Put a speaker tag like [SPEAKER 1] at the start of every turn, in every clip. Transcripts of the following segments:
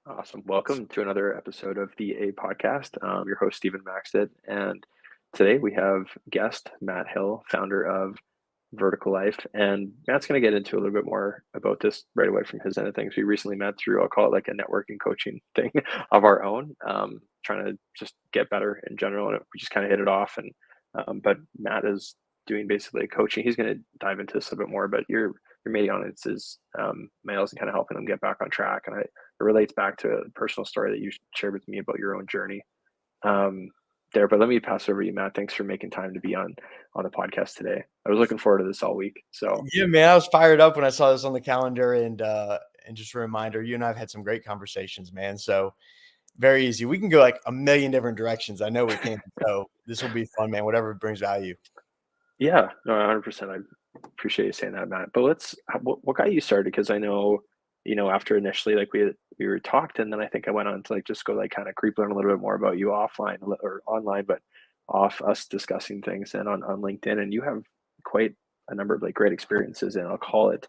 [SPEAKER 1] Awesome. Welcome to another episode of the A Podcast. Your host, Stephen Maxted. And today we have guest Matt Hill, founder of Vertical Life. And Matt's going to get into a little bit more about this right away from his end of things. We recently met through, I'll call it like a networking coaching thing of our own, trying to just get better in general. And we just kind of hit it off. But Matt is doing basically coaching. He's going to dive into this a bit more, but your main audience is males and kind of helping them get back on track. And it relates back to a personal story that you shared with me about your own journey there. But let me pass over to you, Matt. Thanks for making time to be on the podcast today. I was looking forward to this all week. So
[SPEAKER 2] Yeah, man, I was fired up when I saw this on the calendar, and just a reminder, you and I have had some great conversations, man. So very easy. We can go like a million different directions. I know we can. So this will be fun, man. Whatever brings value.
[SPEAKER 1] yeah, no, 100%. I appreciate you saying that, Matt. But what got you started? Because I know, after initially like we were talked, and then I think I went on to like just go like kind of creep learn a little bit more about you offline or online, but off us discussing things and on LinkedIn, and you have quite a number of like great experiences, and I'll call it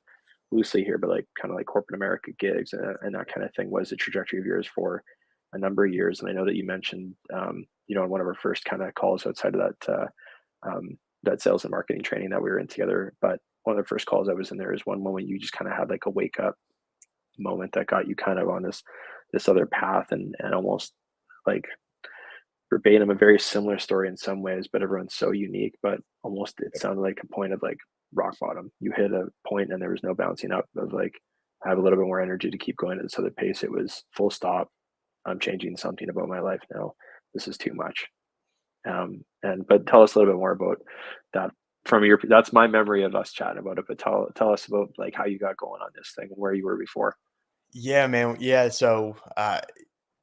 [SPEAKER 1] loosely here, but like kind of like corporate America gigs and that kind of thing was the trajectory of yours for a number of years. And I know that you mentioned, in one of our first kind of calls outside of that sales and marketing training that we were in together. But one of the first calls I was in there is one moment you just kind of had like a wake up moment that got you kind of on this other path and almost like verbatim a very similar story in some ways, but everyone's so unique. But almost it sounded like a point of like rock bottom. You hit a point and there was no bouncing up. It was like I have a little bit more energy to keep going at this other pace. It was full stop. I'm changing something about my life now. This is too much. And but tell us a little bit more about that from your. That's my memory of us chatting about it. But tell us about like how you got going on this thing and where you were before.
[SPEAKER 2] Yeah, man. Yeah. So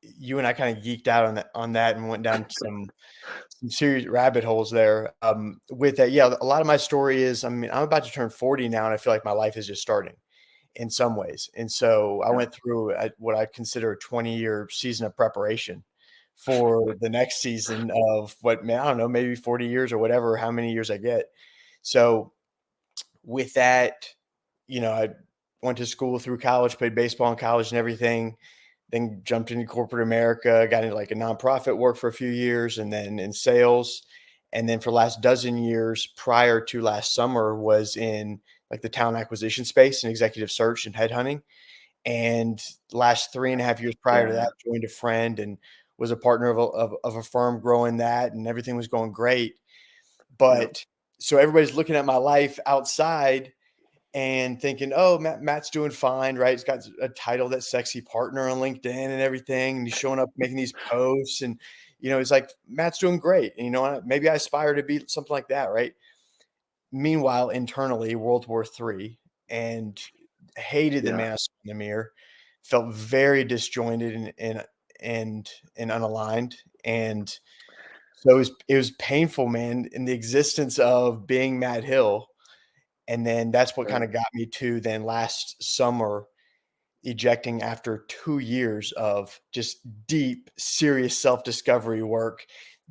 [SPEAKER 2] you and I kind of geeked out on that and went down some serious rabbit holes there. With that, yeah, a lot of my story is, I mean, I'm about to turn 40 now, and I feel like my life is just starting in some ways. And so I
[SPEAKER 1] Yeah,
[SPEAKER 2] went through what I consider a 20-year season of preparation for the next season of what, man, I don't know, maybe 40 years or whatever, how many years I get. So with that, I went to school through college, played baseball in college and everything, then jumped into corporate America, got into like a nonprofit work for a few years and then in sales. And then for the last dozen years prior to last summer was in like the talent acquisition space and executive search and headhunting. And last 3.5 years prior to
[SPEAKER 1] yeah,
[SPEAKER 2] that, joined a friend and was a partner of a firm growing that, and everything was going great.
[SPEAKER 1] yeah,
[SPEAKER 2] But so everybody's looking at my life outside and thinking, "Oh, Matt's doing fine, right? He's got a title, that sexy partner on LinkedIn and everything, and he's showing up making these posts, and he's like, Matt's doing great. And maybe I aspire to be something like that, right? Meanwhile, internally, World War III, and hated the
[SPEAKER 1] yeah,
[SPEAKER 2] man I saw in the mirror, felt very disjointed and unaligned, and so it was painful, man, in the existence of being Matt Hill. And then that's what
[SPEAKER 1] yeah,
[SPEAKER 2] kinda got me to then last summer ejecting after 2 years of just deep, serious self-discovery work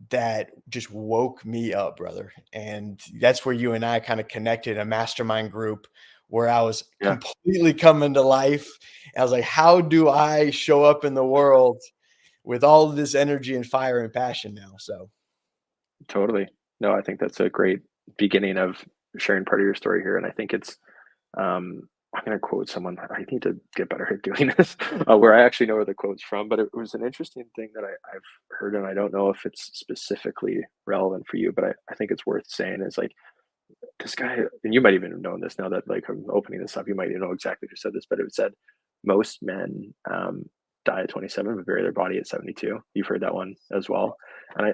[SPEAKER 2] that just woke me up, brother. And that's where you and I kinda connected, a mastermind group where I was
[SPEAKER 1] yeah.
[SPEAKER 2] completely coming to life. And I was like, "How do I show up in the world with all of this energy and fire and passion now?" So
[SPEAKER 1] Totally. No, I think that's a great beginning of sharing part of your story here, and I think it's. I'm going to quote someone. I need to get better at doing this, where I actually know where the quote's from, but it was an interesting thing that I've heard, and I don't know if it's specifically relevant for you, but I think it's worth saying is like this guy, and you might even have known this now that like I'm opening this up, you might even know exactly who said this, but it said most men die at 27 but bury their body at 72. You've heard that one as well. And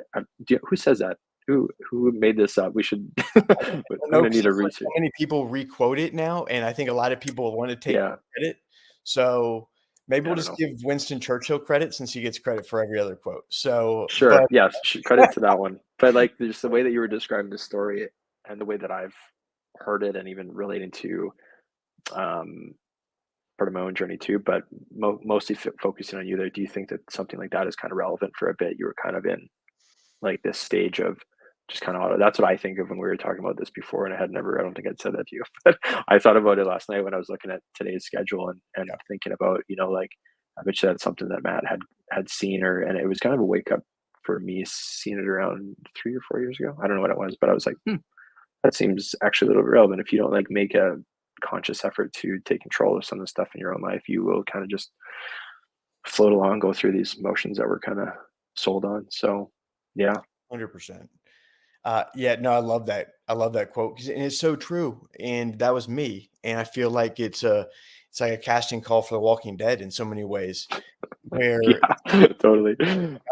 [SPEAKER 1] who says that? Who made this up? We should. I'm
[SPEAKER 2] don't know
[SPEAKER 1] gonna
[SPEAKER 2] 'cause
[SPEAKER 1] need
[SPEAKER 2] I
[SPEAKER 1] to
[SPEAKER 2] feel like
[SPEAKER 1] research.
[SPEAKER 2] so many people requote it now, and I think a lot of people want to take
[SPEAKER 1] Yeah,
[SPEAKER 2] credit. So maybe
[SPEAKER 1] yeah,
[SPEAKER 2] we'll
[SPEAKER 1] I don't
[SPEAKER 2] just
[SPEAKER 1] know.
[SPEAKER 2] give Winston Churchill credit since he gets credit for every other quote. So,
[SPEAKER 1] Sure.
[SPEAKER 2] but
[SPEAKER 1] Yes. Credit to that one. But like, just the way that you were describing the story, and the way that I've heard it, and even relating to um, part of my own journey too. But mostly focusing on you there. Do you think that something like that is kind of relevant for a bit? You were kind of in like this stage of just kind of that's what I think of when we were talking about this before, and I don't think I'd said that to you, but I thought about it last night when I was looking at today's schedule and
[SPEAKER 2] yeah,
[SPEAKER 1] thinking about like I bet you that's something that Matt had seen, or and it was kind of a wake up for me seeing it around 3 or 4 years ago. I don't know what it was, but I was like, that seems actually a little bit relevant. If you don't like make a conscious effort to take control of some of the stuff in your own life, you will kind of just float along, go through these motions that we're kind of sold on. So, yeah,
[SPEAKER 2] 100%. Yeah, no, I love that. I love that quote, 'cause and it's so true. And that was me. And I feel like it's like a casting call for The Walking Dead in so many ways, where
[SPEAKER 1] yeah, totally,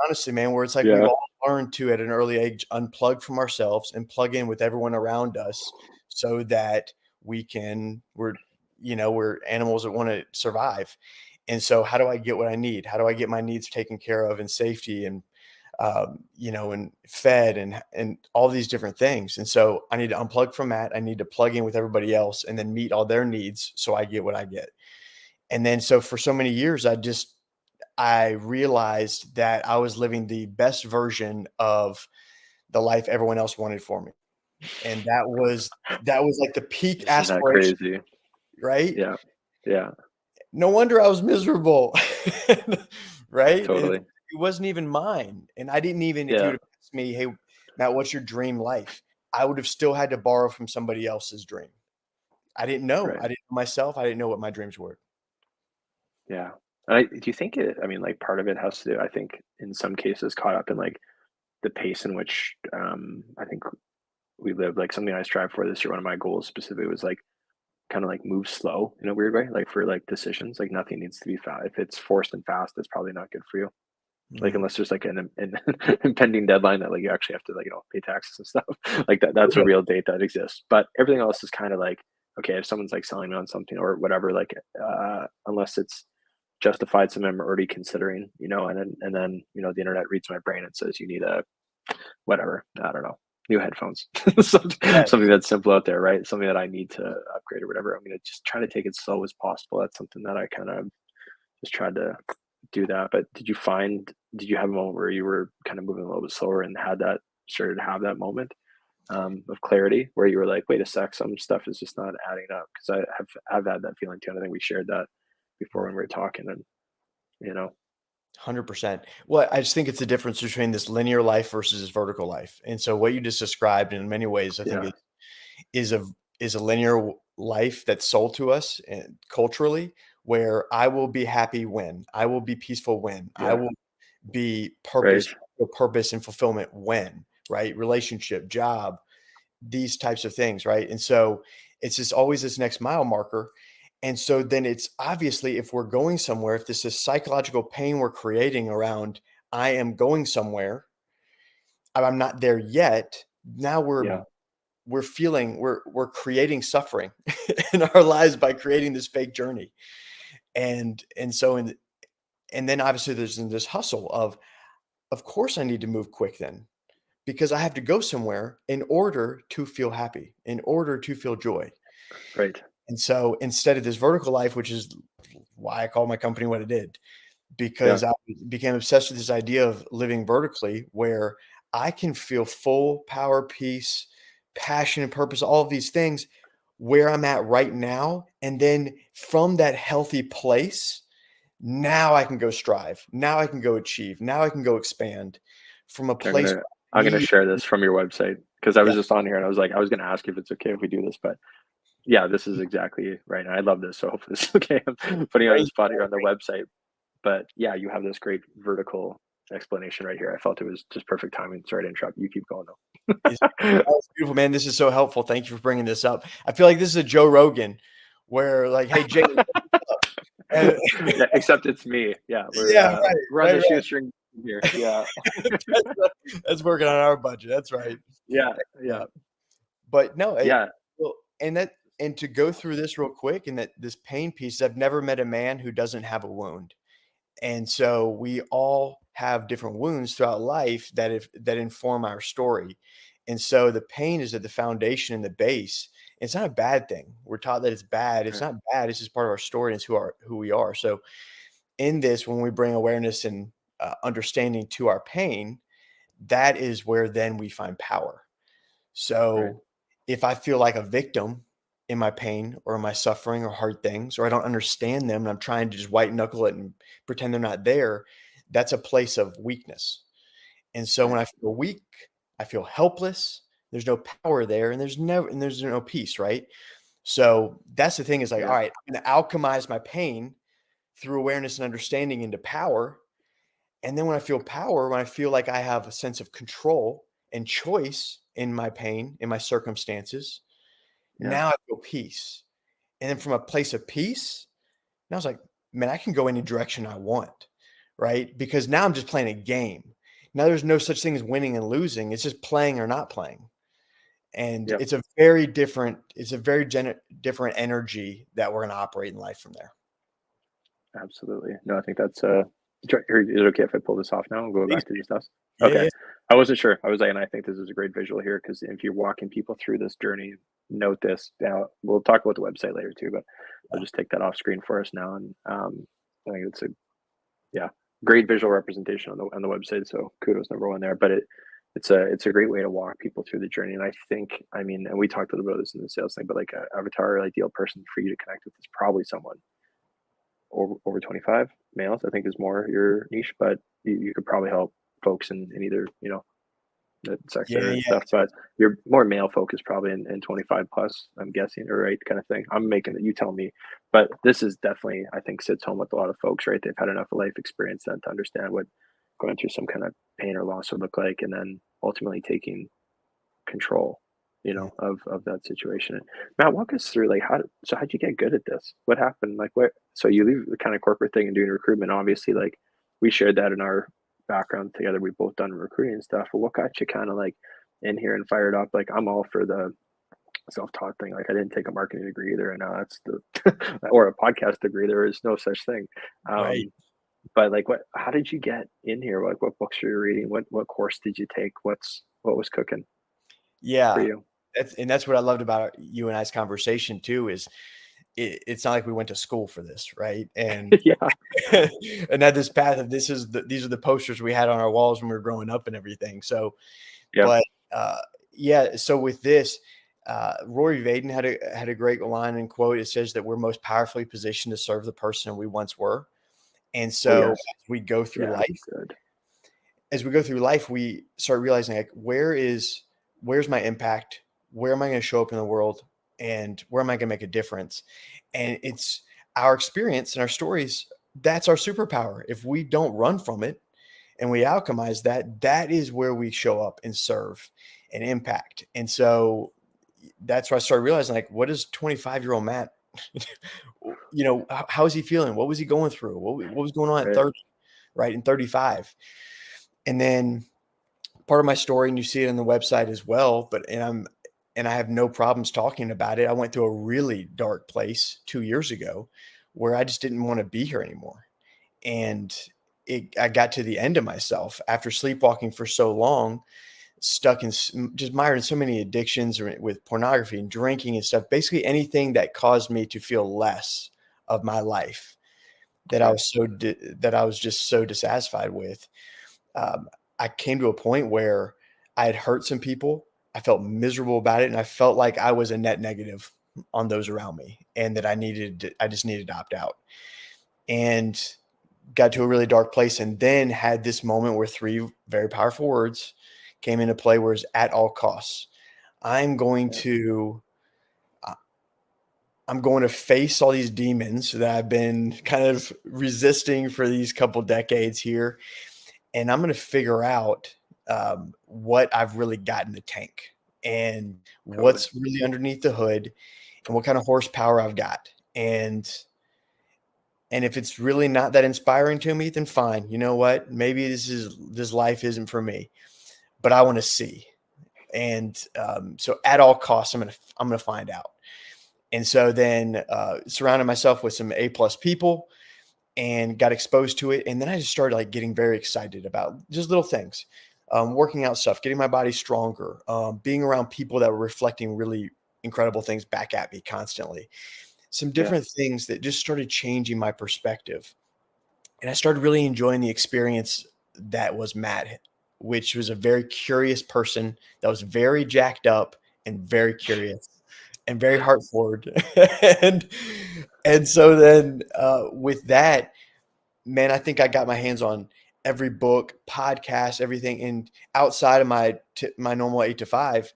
[SPEAKER 2] honestly, man, where it's like we've
[SPEAKER 1] yeah,
[SPEAKER 2] all learned to at an early age unplug from ourselves and plug in with everyone around us so that we're animals that want to survive. And so how do I get what I need? How do I get my needs taken care of in safety and and fed and all these different things. And so I need to unplug from that. I need to plug in with everybody else and then meet all their needs so I get what I get. And then so for so many years, I realized that I was living the best version of the life everyone else wanted for me. And that was like the peak
[SPEAKER 1] isn't that
[SPEAKER 2] aspiration,
[SPEAKER 1] crazy?
[SPEAKER 2] right?
[SPEAKER 1] Yeah, yeah,
[SPEAKER 2] No wonder I was miserable. Right? And
[SPEAKER 1] totally,
[SPEAKER 2] it wasn't even mine. And I didn't even if you
[SPEAKER 1] yeah,
[SPEAKER 2] would have asked me, "Hey, Matt, what's your dream life?" I would have still had to borrow from somebody else's dream. I didn't know.
[SPEAKER 1] right,
[SPEAKER 2] I didn't know myself. I didn't know what my dreams were.
[SPEAKER 1] yeah. Do you think it? I mean, like part of it has to do. I think in some cases caught up in like the pace in which I think we live. Like something I strive for this year. One of my goals specifically was like kind of like move slow in a weird way, like for like decisions. Like nothing needs to be fast. If it's forced and fast, it's probably not good for you. Like
[SPEAKER 2] Mhm.
[SPEAKER 1] unless there's like an impending deadline that like you actually have to like pay taxes and stuff. Like that's a
[SPEAKER 2] Right.
[SPEAKER 1] real date that exists. But everything else is kind of like okay, if someone's like selling me on something or whatever, like unless it's justified, something I'm already considering, and then the internet reads my brain and says you need a whatever, I don't know, new headphones, something
[SPEAKER 2] Yes.
[SPEAKER 1] that's simple out there, right? Something that I need to upgrade or whatever. I'm gonna just try to take it slow as possible. That's something that I kind of just tried to do that. But did you have a moment where you were kind of moving a little bit slower and started to have that moment of clarity where you were like, wait a sec, some stuff is just not adding up? Because I've had that feeling too, and I think we shared that before when we were talking, and you know,
[SPEAKER 2] 100%. Well, I just think it's the difference between this linear life versus this vertical life. And so what you just described in many ways, I think
[SPEAKER 1] yeah,
[SPEAKER 2] is a is a linear life that's sold to us and culturally, where I will be happy when I will be peaceful when I
[SPEAKER 1] yeah,
[SPEAKER 2] will be
[SPEAKER 1] right,
[SPEAKER 2] purpose and fulfillment when, right? Relationship, job, these types of things, right? And so it's just always this next mile marker. And so then it's obviously if we're going somewhere, if this is psychological pain we're creating around I am going somewhere, I'm not there yet. Now
[SPEAKER 1] yeah,
[SPEAKER 2] we're creating suffering in our lives by creating this fake journey. And then obviously there's this hustle of course I need to move quick then because I have to go somewhere in order to feel happy, in order to feel joy.
[SPEAKER 1] right,
[SPEAKER 2] And so instead of this vertical life, which is why I call my company what it did,
[SPEAKER 1] yeah,
[SPEAKER 2] because I became obsessed with this idea of living vertically where I can feel full power, peace, passion, and purpose, all of these things where I'm at right now. And then from that healthy place, now I can go strive. Now I can go achieve. Now I can go expand from a
[SPEAKER 1] I'm
[SPEAKER 2] place
[SPEAKER 1] gonna
[SPEAKER 2] where I
[SPEAKER 1] I'm gonna
[SPEAKER 2] immediately,
[SPEAKER 1] share this from your website because I
[SPEAKER 2] yeah,
[SPEAKER 1] was just on here and I was like, I was gonna ask if it's okay if we do this, but yeah, this is exactly right. And I love this, so hopefully this is okay. I'm putting you on the
[SPEAKER 2] right?
[SPEAKER 1] spot here on the website, but yeah, you have this great vertical explanation right here. I felt it was just perfect timing. Sorry to interrupt. You keep going
[SPEAKER 2] It's
[SPEAKER 1] though.
[SPEAKER 2] oh, it's beautiful, man. This is so helpful. Thank you for bringing this up. I feel like this is a Joe Rogan where like, "Hey, Jay," and
[SPEAKER 1] Yeah, except it's me. Yeah,
[SPEAKER 2] yeah,
[SPEAKER 1] we're on
[SPEAKER 2] right,
[SPEAKER 1] the
[SPEAKER 2] right.
[SPEAKER 1] shoestring here. Yeah,
[SPEAKER 2] That's working on our budget. That's right.
[SPEAKER 1] yeah, yeah,
[SPEAKER 2] Yeah. But no,
[SPEAKER 1] yeah.
[SPEAKER 2] well, and to go through this real quick and that this pain piece, I've never met a man who doesn't have a wound. And so we all have different wounds throughout life that inform our story. And so the pain is at the foundation and the base. It's not a bad thing. We're taught that it's bad. It's
[SPEAKER 1] Right,
[SPEAKER 2] not bad. It's just part of our story and it's who we are. So in this, when we bring awareness and understanding to our pain, that is where then we find power.
[SPEAKER 1] right,
[SPEAKER 2] So if I feel like a victim in my pain or in my suffering or hard things, or I don't understand them and I'm trying to just white knuckle it and pretend they're not there, that's a place of weakness. And so
[SPEAKER 1] Right.
[SPEAKER 2] when I feel weak, I feel helpless. There's no power there, and there's no peace, right? So that's the thing is like, all
[SPEAKER 1] Yeah.
[SPEAKER 2] right, I'm going to alchemize my pain through awareness and understanding into power. And then when I feel power, when I feel like I have a sense of control and choice in my pain, in my circumstances,
[SPEAKER 1] Yeah.
[SPEAKER 2] now I feel peace. And then from a place of peace, now I was like, man, I can go any direction I want, right? Because now I'm just playing a game. Now there's no such thing as winning and losing. It's just playing or not playing. And
[SPEAKER 1] Yep.
[SPEAKER 2] it's a very different energy that we're going to operate in life from there.
[SPEAKER 1] Absolutely. No, I think that's is it okay if I pull this off now and go
[SPEAKER 2] Please.
[SPEAKER 1] back to just us?
[SPEAKER 2] Yeah,
[SPEAKER 1] Okay.
[SPEAKER 2] yeah.
[SPEAKER 1] I wasn't sure. I was like, and I think this is a great visual here because if you're walking people through this journey, note this. Now we'll talk about the website later too, but I'll just take that off screen for us now. And I think it's a yeah, great visual representation on the website. So kudos number one there. But it's a great way to walk people through the journey. And I think, I mean, and we talked a little bit about this in the sales thing, but like a avatar or ideal person for you to connect with is probably someone over 25 males, I think is more your niche, but you could probably help folks in either, that
[SPEAKER 2] Yeah,
[SPEAKER 1] sector and
[SPEAKER 2] yeah.
[SPEAKER 1] stuff, but you're more male focused probably in 25 plus, I'm guessing, or right kind of thing. I'm making it, you tell me, but this is definitely, I think sits home with a lot of folks, right? They've had enough life experience then to understand what going through some kind of pain or loss would look like, and then ultimately taking control,
[SPEAKER 2] Yeah.
[SPEAKER 1] of that situation. And Matt, walk us through like how'd you get good at this? What happened? Like what so you leave the kind of corporate thing and doing recruitment, obviously like we shared that in our background together. We've both done recruiting and stuff, but what got you kind of like in here and fired up? Like I'm all for the self-taught thing. Like I didn't take a marketing degree either, and that's the or a podcast degree. There is no such thing.
[SPEAKER 2] Right.
[SPEAKER 1] But like how did you get in here? Like what books were you reading? What course did you take? What was cooking for
[SPEAKER 2] Yeah.
[SPEAKER 1] you?
[SPEAKER 2] That's what I loved about you and I's conversation too, is it's not like we went to school for this, right? And
[SPEAKER 1] Yeah.
[SPEAKER 2] and had this path of these are the posters we had on our walls when we were growing up and everything. So,
[SPEAKER 1] Yeah.
[SPEAKER 2] but yeah, so with this, Rory Vaden had a great line and quote. It says that we're most powerfully positioned to serve the person we once were. And
[SPEAKER 1] Oh,
[SPEAKER 2] so
[SPEAKER 1] yes.
[SPEAKER 2] as we go through
[SPEAKER 1] Yeah,
[SPEAKER 2] life,
[SPEAKER 1] good.
[SPEAKER 2] we start realizing like where's my impact? Where am I going to show up in the world? And where am I going to make a difference? And it's our experience and our stories. That's our superpower. If we don't run from it and we alchemize that, that is where we show up and serve and impact. And so that's where I started realizing like, what is 25-year-old Matt? How is he feeling? What was he going through? What was going on at
[SPEAKER 1] Right.
[SPEAKER 2] 30, right? And 35. And then part of my story, and you see it on the website as well, and I have no problems talking about it. I went through a really dark place 2 years ago where I just didn't want to be here anymore. And I got to the end of myself after sleepwalking for so long, stuck in just mired in so many addictions with pornography and drinking and stuff, basically anything that caused me to feel less of my life that
[SPEAKER 1] Okay.
[SPEAKER 2] that I was just so dissatisfied with. Um, I came to a point where I had hurt some people. I felt miserable about it, and I felt like I was a net negative on those around me, and that I just needed to opt out. And got to a really dark place, and then had this moment where three very powerful words came into play, where it's at all costs. I'm going
[SPEAKER 1] Yeah.
[SPEAKER 2] to uh, I'm going to face all these demons that I've been kind of resisting for these couple decades here, and I'm going to figure out what I've really got in the tank and
[SPEAKER 1] Totally.
[SPEAKER 2] what's really underneath the hood and what kind of horsepower I've got. And if it's really not that inspiring to me, then fine. You know what? Maybe this life isn't for me, but I want to see. And so at all costs, I'm gonna find out. And so then surrounded myself with some A+ people and got exposed to it. And then I just started like getting very excited about just little things, working out stuff, getting my body stronger, being around people that were reflecting really incredible things back at me constantly. Some
[SPEAKER 1] Yeah.
[SPEAKER 2] different things that just started changing my perspective. And I started really enjoying the experience that was Matt, which was a very curious person that was very jacked up and very curious. and very heart forward. and and so then with that, man, I think I got my hands on every book, podcast, everything. And outside of my normal 8 to 5,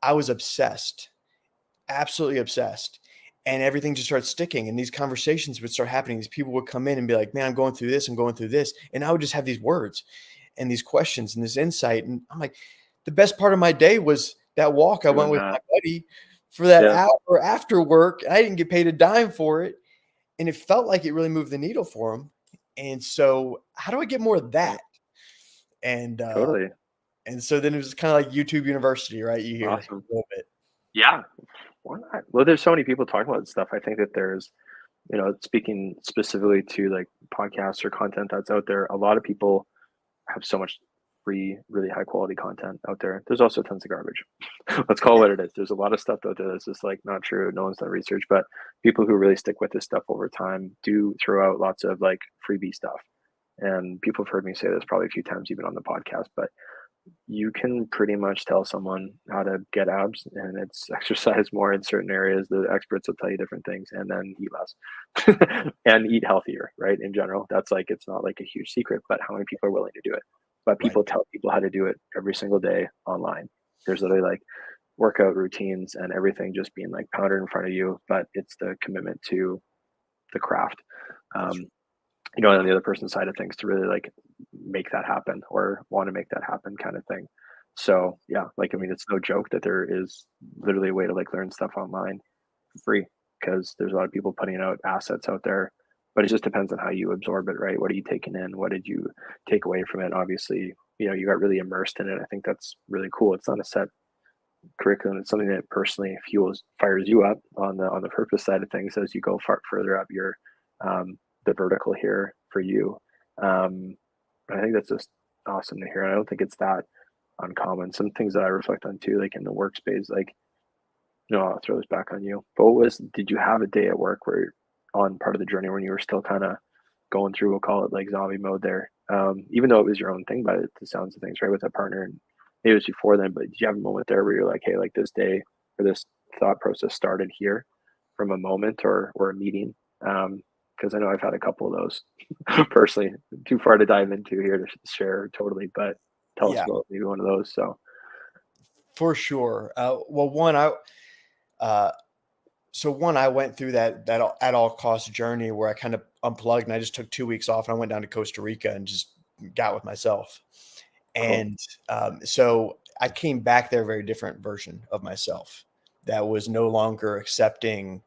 [SPEAKER 2] I was obsessed, absolutely obsessed. And everything just started sticking. And these conversations would start happening. These people would come in and be like, man, I'm going through this. I'm going through this. And I would just have these words and these questions and this insight. And I'm like, the best part of my day was that walk I went
[SPEAKER 1] Doing
[SPEAKER 2] with my
[SPEAKER 1] that.
[SPEAKER 2] buddy for that
[SPEAKER 1] Yeah,
[SPEAKER 2] hour after work. And I didn't get paid a dime for it. And it felt like it really moved the needle for him. And so, how do I get more of
[SPEAKER 1] yeah,
[SPEAKER 2] that? And
[SPEAKER 1] totally.
[SPEAKER 2] and so then it was kind of like YouTube University, right? You hear
[SPEAKER 1] Awesome.
[SPEAKER 2] a little bit.
[SPEAKER 1] Yeah. Why not? Well, there's so many people talking about this stuff. I think that there's, speaking specifically to like podcasts or content that's out there, a lot of people have so much free, really high quality content out there. There's also tons of garbage. Let's call it
[SPEAKER 2] Yeah,
[SPEAKER 1] what it is. There's a lot of stuff out there that's just like not true. No one's done research, but people who really stick with this stuff over time do throw out lots of like freebie stuff. And people have heard me say this probably a few times, even on the podcast, but you can pretty much tell someone how to get abs, and it's exercise more in certain areas. The experts will tell you different things, and then eat less and eat healthier, right? In general, that's like, it's not like a huge secret, but how many people are willing to do it? But
[SPEAKER 2] right.
[SPEAKER 1] people tell people how to do it every single day online. There's literally like workout routines and everything just being like powdered in front of you, but it's the commitment to the craft.
[SPEAKER 2] That's
[SPEAKER 1] Um, on the other person's side of things to really like make that happen or want to make that happen kind of thing. So yeah, like I mean, it's no joke that there is literally a way to like learn stuff online for free because there's a lot of people putting out assets out there, but it just depends on how you absorb it, right? What are you taking in? What did you take away from it? Obviously, you got really immersed in it. I think that's really cool. It's not a set curriculum. It's something that personally fires you up on the purpose side of things as you go further up your the vertical here for you. Um, I think that's just awesome to hear. And I don't think it's that uncommon. Some things that I reflect on too, like in the workspace, like, I'll throw this back on you. But did you have a day at work where you're on part of the journey when you were still kind of going through, we'll call it like zombie mode there? Even though it was your own thing by the sounds of things, right? With a partner, and maybe it was before then, but did you have a moment there where you're like, hey, like this day or this thought process started here from a moment or a meeting? Because I know I've had a couple of those personally. Too far to dive into here to share totally, but tell us
[SPEAKER 2] Yeah,
[SPEAKER 1] about maybe one of those. So
[SPEAKER 2] for sure. Well, uh, one, I went through that at all cost journey where I kind of unplugged and I just took 2 weeks off and I went down to Costa Rica and just got with myself.
[SPEAKER 1] cool.
[SPEAKER 2] And so I came back there a very different version of myself that was no longer accepting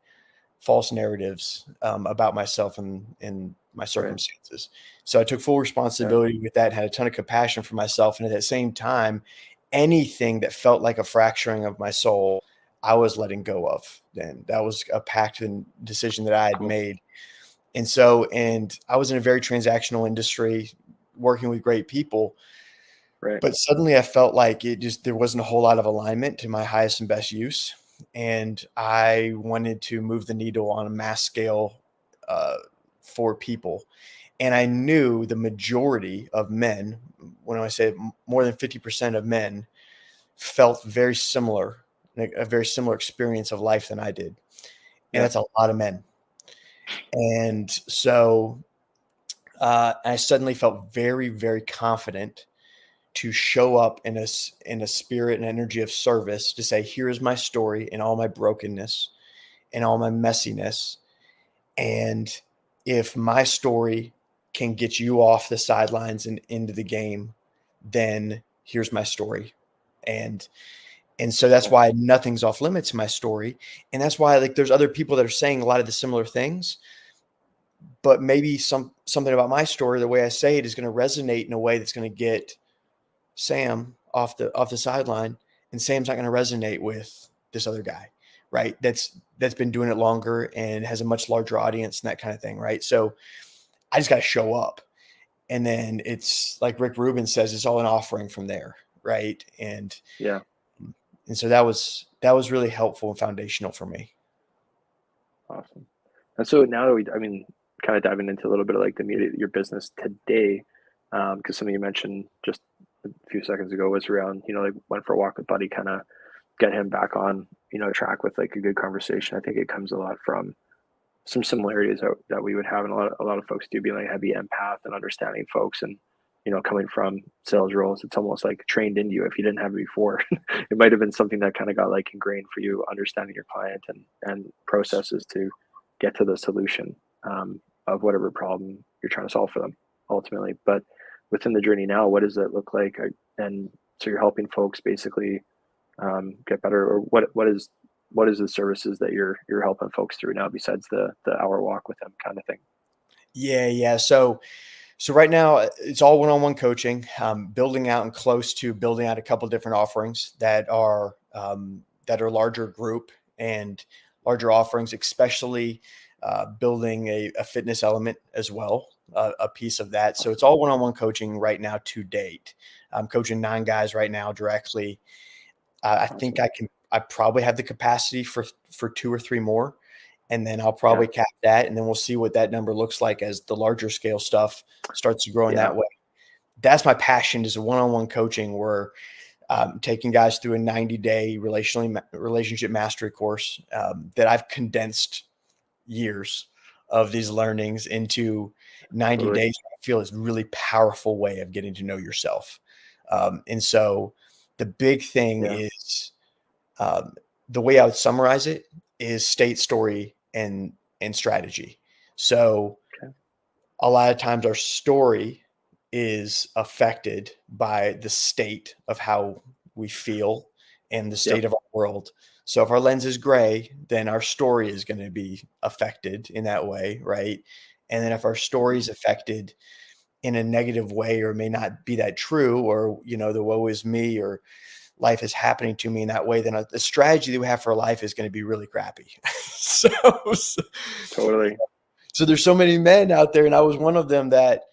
[SPEAKER 2] false narratives about myself and my
[SPEAKER 1] Right.
[SPEAKER 2] circumstances. So I took full
[SPEAKER 1] Yeah.
[SPEAKER 2] responsibility with that, had a ton of compassion for myself. And at the same time, anything that felt like a fracturing of my soul, I was letting go of. And that was a pact and decision that I had
[SPEAKER 1] Cool.
[SPEAKER 2] made. And I was in a very transactional industry working with great people.
[SPEAKER 1] Right.
[SPEAKER 2] But suddenly I felt like there wasn't a whole lot of alignment to my highest and best use. And I wanted to move the needle on a mass scale uh, for people. And I knew the majority of men, when I say more than 50% of men, felt very similar, like a very similar experience of life than I did. And
[SPEAKER 1] Yeah.
[SPEAKER 2] that's a lot of men. And so I suddenly felt very, very confident to show up in a spirit and energy of service to say, here is my story and all my brokenness and all my messiness. And if my story can get you off the sidelines and into the game, then here's my story. And so that's
[SPEAKER 1] Cool.
[SPEAKER 2] why nothing's off limits in my story. And that's why like there's other people that are saying a lot of the similar things, but maybe something about my story, the way I say it is going to resonate in a way that's going to get Sam off the sideline, and Sam's not going to resonate with this other guy, right? That's been doing it longer and has a much larger audience and that kind of thing, right? So I just got to show up, and then it's like Rick Rubin says, it's all an offering from there, right?
[SPEAKER 1] Yeah.
[SPEAKER 2] And so that was really helpful and foundational for me.
[SPEAKER 1] Awesome. And so now that I mean, kind of diving into a little bit of like the meat of your business today, because something you mentioned just a few seconds ago was around, like went for a walk with Buddy, kind of get him back on, track with like a good conversation. I think it comes a lot from some similarities that we would have, and a lot of folks do, being like heavy empath and understanding folks, and coming from sales roles, it's almost like trained into you if you didn't have it before. It might have been something that kind of got like ingrained for you, understanding your client and processes to get to the solution, of whatever problem you're trying to solve for them ultimately. But within the journey now, what does it look like? And so you're helping folks basically, get better, or what is the services that you're helping folks through now besides the hour walk with them kind of thing?
[SPEAKER 2] Yeah, yeah. So right now it's all one-on-one coaching, building out and close to building out a couple different offerings that are larger group and larger offerings, especially building a fitness element as well, a piece of that. So it's all one-on-one coaching right now to date. I'm coaching 9 guys right now directly. I think
[SPEAKER 1] Awesome.
[SPEAKER 2] I probably have the capacity for 2 or 3 more, and then I'll
[SPEAKER 1] Yeah.
[SPEAKER 2] probably cap that, and then we'll see what that number looks like as the larger scale stuff starts to grow in
[SPEAKER 1] Yeah.
[SPEAKER 2] that way. That's my passion, is a one-on-one coaching where taking guys through a 90-day relationship mastery course that I've condensed years of these learnings into 90
[SPEAKER 1] Totally.
[SPEAKER 2] days. I feel is a really powerful way of getting to know yourself. And so the big thing
[SPEAKER 1] Yeah.
[SPEAKER 2] is, um, the way I would summarize it is state, story, and strategy. So
[SPEAKER 1] Okay.
[SPEAKER 2] a lot of times our story is affected by the state of how we feel and the
[SPEAKER 1] Yep.
[SPEAKER 2] state of our world. So if our lens is gray, then our story is going to be affected in that way, right? And then if our story
[SPEAKER 1] Mhm.
[SPEAKER 2] is affected in a negative way, or may not be that true, or the woe is me, or life is happening to me in that way, then the strategy that we have for life is going to be really crappy. so, so
[SPEAKER 1] Totally.
[SPEAKER 2] so there's so many men out there, and I was one of them that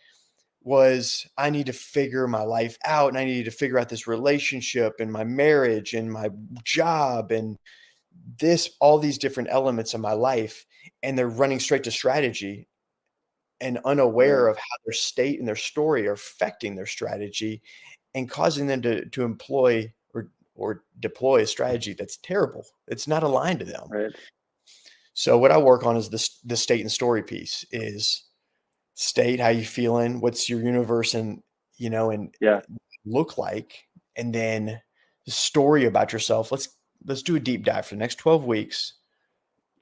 [SPEAKER 2] I need to figure my life out, and I needed to figure out this relationship and my marriage and my job and all these different elements of my life. And they're running straight to strategy and unaware
[SPEAKER 1] Right.
[SPEAKER 2] of how their state and their story are affecting their strategy and causing them to employ or deploy a strategy that's terrible. It's not aligned to them.
[SPEAKER 1] Right.
[SPEAKER 2] So what I work on is the state and story piece is state, how you feeling, what's your universe and
[SPEAKER 1] Yeah.
[SPEAKER 2] look like, and then the story about yourself. Let's do a deep dive for the next 12 weeks.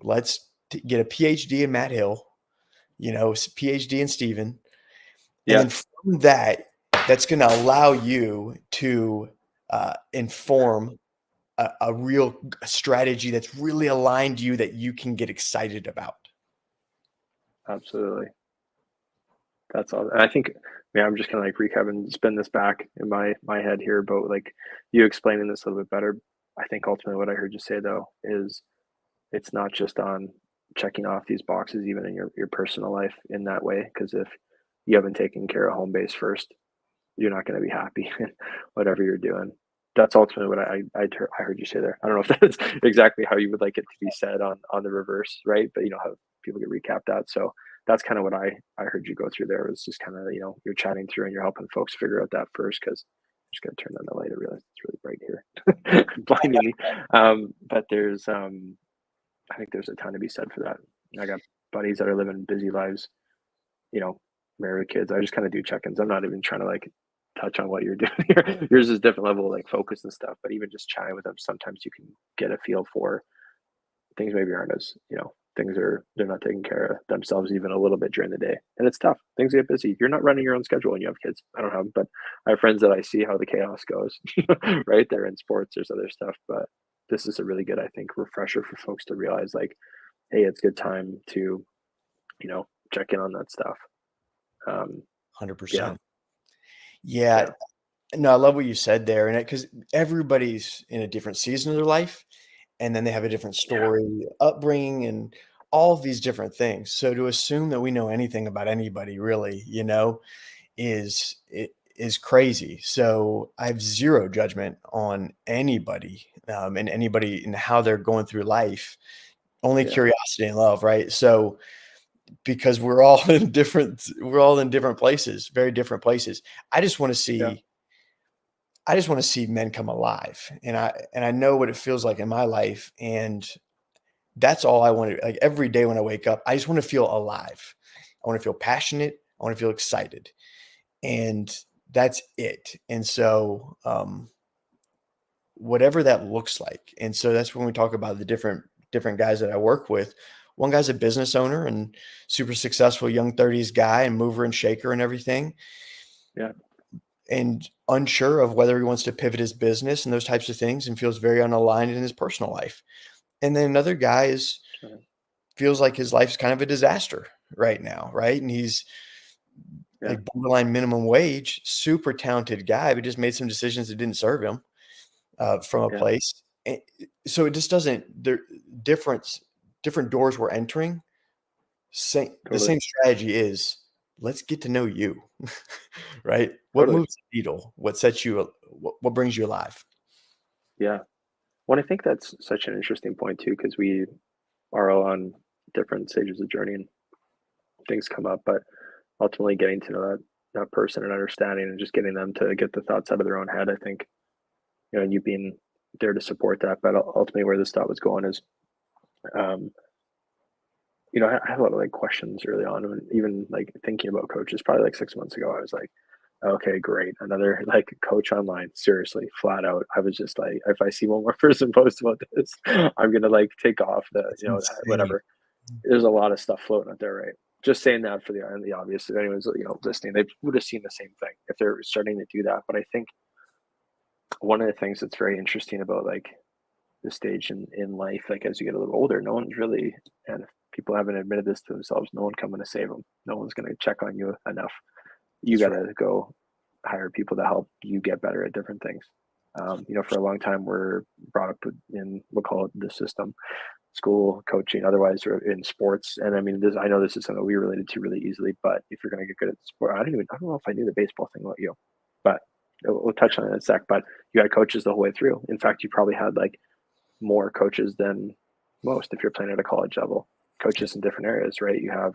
[SPEAKER 2] Let's get a PhD in Matt Hill, PhD in Stephen, and
[SPEAKER 1] Yeah.
[SPEAKER 2] then from that's going to allow you to inform a real strategy that's really aligned to you that you can get excited about.
[SPEAKER 1] Absolutely. That's all. And I think, yeah, I'm just gonna like recap and spin this back in my head here, but like you explaining this a little bit better. I think ultimately what I heard you say though is it's not just on checking off these boxes even in your personal life in that way. Because if you haven't taken care of home base first, you're not going to be happy in whatever you're doing. That's ultimately what I heard you say there. I don't know if that's exactly how you would like it to be said on the reverse, right? But how people get recapped that. So that's kind of what I heard you go through there. Was just kind of you're chatting through and you're helping folks figure out that first, because I'm just gonna turn on the light. I realize it's really bright here, blinding me. But I think there's a ton to be said for that. I got buddies that are living busy lives, you know, married with kids. I just kind of do check-ins. I'm not even trying to like touch on what you're doing here. Yours is different level of like focus and stuff, but even just chatting with them, sometimes you can get a feel for things maybe aren't as, they're not taking care of themselves even a little bit during the day. And it's tough. Things get busy. You're not running your own schedule when you have kids. I don't have them, but I have friends that I see how the chaos goes, right? They're in sports, there's other stuff, but this is a really good, I think, refresher for folks to realize like, hey, it's good time to, check in on that stuff. Um, yeah,
[SPEAKER 2] 100%. Yeah.
[SPEAKER 1] yeah,
[SPEAKER 2] No, I love what you said there. And because everybody's in a different season of their life, and then they have a different
[SPEAKER 1] yeah,
[SPEAKER 2] story, upbringing, and all of these different things. So to assume that we know anything about anybody really, is crazy. So I have zero judgment on anybody, and anybody and how they're going through life. Only
[SPEAKER 1] yeah,
[SPEAKER 2] curiosity and love, right? So because we're all in different places, very different places. I just want to
[SPEAKER 1] yeah,
[SPEAKER 2] see. I just want to see men come alive, and I know what it feels like in my life, and that's all I want to like every day when I wake up. I just want to feel alive. I want to feel passionate. I want to feel excited, and that's it. And so, whatever that looks like, and so that's when we talk about the different guys that I work with. One guy's a business owner and super successful young 30s guy and mover and shaker and everything,
[SPEAKER 1] Yeah,
[SPEAKER 2] and unsure of whether he wants to pivot his business and those types of things and feels very unaligned in his personal life. And then another guy is
[SPEAKER 1] sure.
[SPEAKER 2] feels like his life's kind of a disaster right now, right? And he's
[SPEAKER 1] Yeah,
[SPEAKER 2] like borderline minimum wage, super talented guy, but just made some decisions that didn't serve him from a
[SPEAKER 1] yeah,
[SPEAKER 2] place. And so it just doesn't. There different doors we're entering. The
[SPEAKER 1] totally,
[SPEAKER 2] same strategy is let's get to know you, right? What
[SPEAKER 1] totally.
[SPEAKER 2] moves the needle? What sets you? What brings you alive?
[SPEAKER 1] Yeah. Well, I think that's such an interesting point too, because we are all on different stages of journey and things come up, but ultimately getting to know that person and understanding and just getting them to get the thoughts out of their own head. I think, and you being there to support that. But ultimately, where this thought was going is, um, I had a lot of like questions early on, and even like thinking about coaches. Probably like 6 months ago, I was like, okay, great, another like coach online. Seriously, flat out, I was just like, if I see one more person post about this, I'm gonna like take off
[SPEAKER 2] That's insane.
[SPEAKER 1] whatever. There's a lot of stuff floating out there, right? Just saying that for the obvious. If anyone's listening, they would have seen the same thing if they're starting to do that. But I think one of the things that's very interesting about like the stage in life, like as you get a little older, no one's really, and if people haven't admitted this to themselves, no one coming to save them. No one's going to check on you enough. You
[SPEAKER 2] That's
[SPEAKER 1] got
[SPEAKER 2] right.
[SPEAKER 1] to go hire people to help you get better at different things. For a long time, we're brought up in, we'll call it the system, school, coaching, otherwise, or in sports. And I mean, I know this is something we related to really easily, but if you're going to get good at sport, I don't know if I knew the baseball thing about you, but we'll touch on it in a sec. But you had coaches the whole way through. In fact, you probably had like more coaches than most if you're playing at a college level,
[SPEAKER 2] Yep.
[SPEAKER 1] coaches in different areas, right? You have